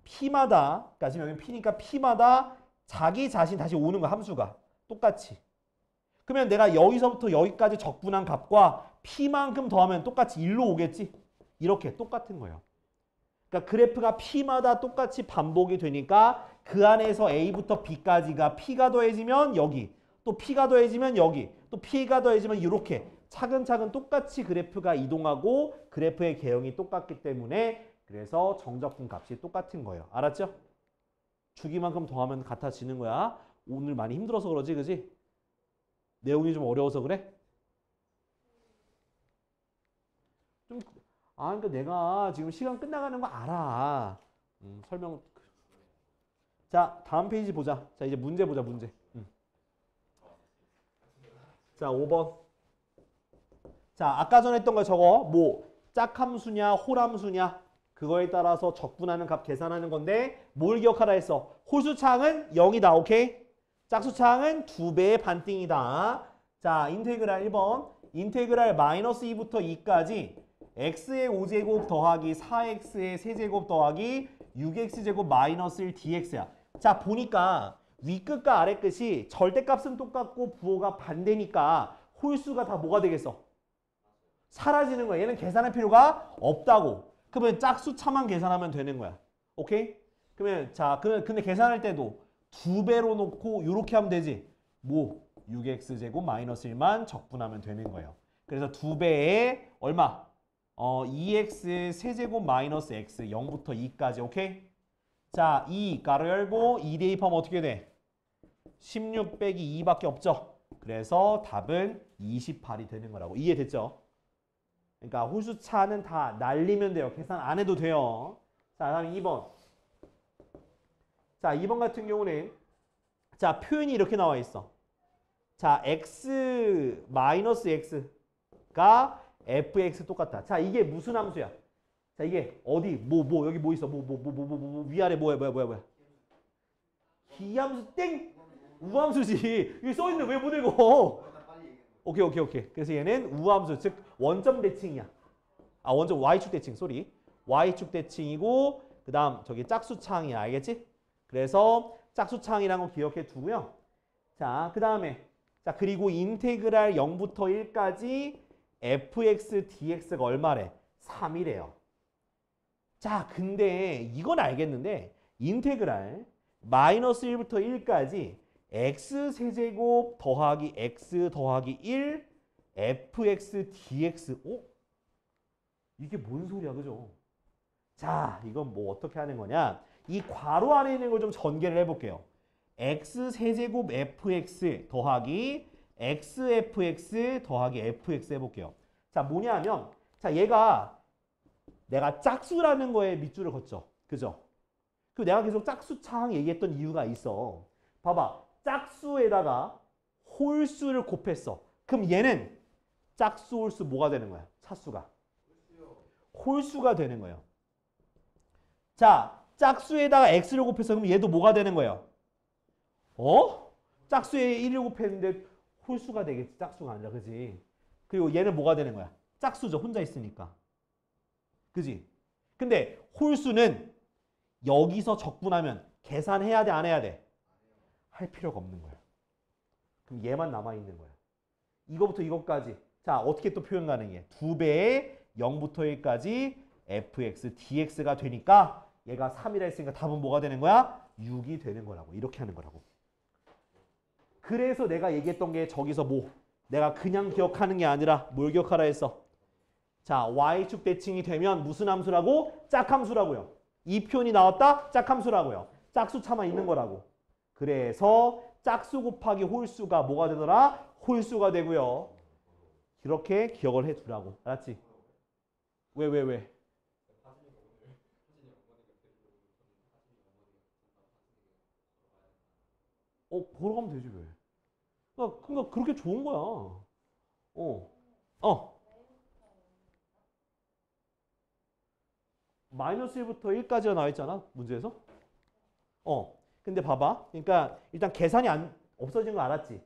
p마다, 그러니까 지금 여기 p니까 p마다 자기 자신 다시 오는 거야. 함수가 똑같이. 그러면 내가 여기서부터 여기까지 적분한 값과 p만큼 더하면 똑같이 1로 오겠지? 이렇게 똑같은 거예요. 그러니까 그래프가 p마다 똑같이 반복이 되니까 그 안에서 a부터 b까지가 p가 더해지면 여기, 또 p가 더해지면 여기, 또 p가 더해지면 이렇게 차근차근 똑같이 그래프가 이동하고 그래프의 개형이 똑같기 때문에 그래서 정적분 값이 똑같은 거예요. 알았죠? 주기만큼 더하면 같아지는 거야. 오늘 많이 힘들어서 그러지, 그지? 내용이 좀 어려워서 그래? 그러니까 내가 지금 시간 끝나가는 거 알아. 설명. 자, 다음 페이지 보자. 자, 이제 문제 보자, 문제. 자, 5번. 자, 아까 전에 했던 거 저거 뭐 짝함수냐 홀함수냐 그거에 따라서 적분하는 값 계산하는 건데 뭘 기억하라 했어? 홀수차항은 0이다. 오케이? 짝수차항은 2배의 반띵이다. 자, 인테그랄 1번. 인테그랄 마이너스 2부터 2까지 x의 5제곱 더하기 4x의 세제곱 더하기 6x제곱 마이너스 1 dx야. 자, 보니까 위끝과 아래끝이 절대값은 똑같고 부호가 반대니까 홀수가 다 뭐가 되겠어? 사라지는 거야. 얘는 계산할 필요가 없다고. 그러면 짝수차만 계산하면 되는 거야. 오케이? 그러면 자, 근데 계산할 때도 2배로 놓고 이렇게 하면 되지. 뭐 6x제곱 마이너스 1만 적분하면 되는 거예요. 그래서 2배에 얼마? 2x 세제곱 마이너스 x 0부터 2까지. 오케이? 자, 2 가로 열고 2 대입하면 어떻게 돼? 16 빼기 2밖에 없죠. 그래서 답은 28이 되는 거라고. 이해됐죠? 그러니까 홀수차는 다 날리면 돼요. 계산 안 해도 돼요. 자, 다음 2번. 자, 2번 같은 경우는 자, 표현이 이렇게 나와 있어. 자, x 마이너스 x가 fx 똑같다. 자, 이게 무슨 함수야? 자, 이게 어디 여기 뭐 있어? 위아래 뭐야? 기함수 땡! 우함수지. 여기 써 있는데 왜 못 읽어? 오케이. 그래서 얘는 우함수, 즉 원점 대칭이야. 원점 y축 대칭, 쏘리. y축 대칭이고 그다음 저기 짝수차항이야. 알겠지? 그래서 짝수차항이라는 거 기억해 두고요. 자, 그다음에 자, 그리고 인테그랄 0부터 1까지 fx dx가 얼마래? 3이래요. 자, 근데 이건 알겠는데 인테그랄 마이너스 1부터 1까지 x 세제곱 더하기 x 더하기 1 fx dx. 이게 뭔 소리야, 그죠? 자, 이건 뭐 어떻게 하는 거냐? 이 괄호 안에 있는 걸 좀 전개를 해볼게요. x 세제곱 fx 더하기 xfx 더하기 fx 해볼게요. 자, 뭐냐면 자, 얘가 내가 짝수라는 거에 밑줄을 걷죠. 그죠? 그리고 내가 계속 짝수창 얘기했던 이유가 있어. 봐봐. 짝수에다가 홀수를 곱했어. 그럼 얘는 짝수 홀수 뭐가 되는 거야? 차수가. 홀수가 되는 거예요. 자, 짝수에다가 x를 곱해서 그럼 얘도 뭐가 되는 거예요? 짝수에 1을 곱했는데 홀수가 되겠지. 짝수가 아니라. 그지? 그리고 얘는 뭐가 되는 거야? 짝수죠. 혼자 있으니까. 그지? 근데 홀수는 여기서 적분하면 계산해야 돼, 안 해야 돼? 할 필요가 없는 거야. 그럼 얘만 남아있는 거야. 이거부터 이것까지. 자, 어떻게 또 표현 가능해? 2배의 0부터 1까지 fx, dx가 되니까 얘가 3이라 했으니까 답은 뭐가 되는 거야? 6이 되는 거라고. 이렇게 하는 거라고. 그래서 내가 얘기했던 게 저기서 뭐? 내가 그냥 기억하는 게 아니라 뭘 기억하라 했어? 자, y축 대칭이 되면 무슨 함수라고? 짝함수라고요. 이 표현이 나왔다? 짝함수라고요. 짝수차만 있는 거라고. 그래서 짝수 곱하기 홀수가 뭐가 되더라? 홀수가 되고요. 이렇게 기억을 해두라고. 알았지? 왜? 보러 가면 되지 왜? 그러니까 그렇게 좋은 거야. 마이너스 1부터 1까지가 나와 있잖아, 문제에서. 근데 봐봐. 그러니까 일단 계산이 없어진 거 알았지?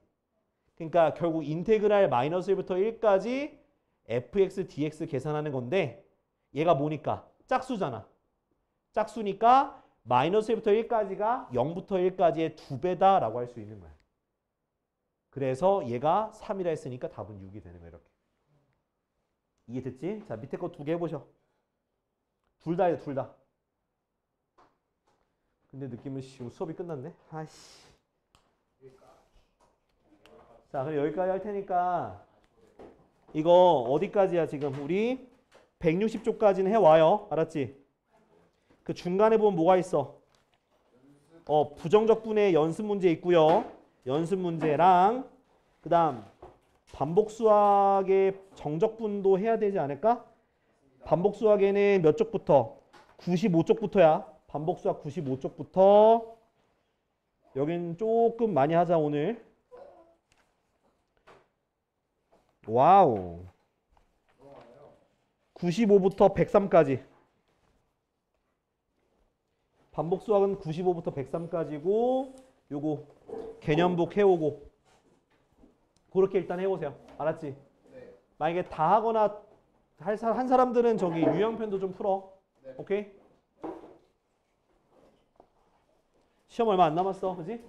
그러니까 결국 인테그랄 마이너스 1부터 1까지 fx, dx 계산하는 건데 얘가 뭐니까? 짝수잖아. 짝수니까 마이너스 1부터 1까지가 0부터 1까지의 2배다라고 할 수 있는 거야. 그래서 얘가 3이라 했으니까 답은 6이 되는 거야. 이렇게. 이해됐지? 자, 밑에 거 2개 해보셔. 둘 다예요, 둘 다. 근데 느낌은 지금 수업이 끝났네. 아씨. 자, 그럼 여기까지 할 테니까 이거 어디까지야 지금? 우리 160쪽까지는 해와요. 알았지? 그 중간에 보면 뭐가 있어? 부정적 분의 연습 문제 있고요. 연습 문제랑 그 다음 반복 수학의 정적분도 해야 되지 않을까? 반복 수학에는 몇 쪽부터? 95쪽부터야. 반복 수학 95쪽부터. 여긴 조금 많이 하자 오늘. 와우. 95부터 103까지. 반복 수학은 95부터 103까지고 요거 개념북 해오고 그렇게 일단 해오세요. 알았지? 네. 만약에 다 하거나 한 사람들은 저기 유형편도 좀 풀어. 네. 오케이? 시험 얼마 안 남았어. 그지?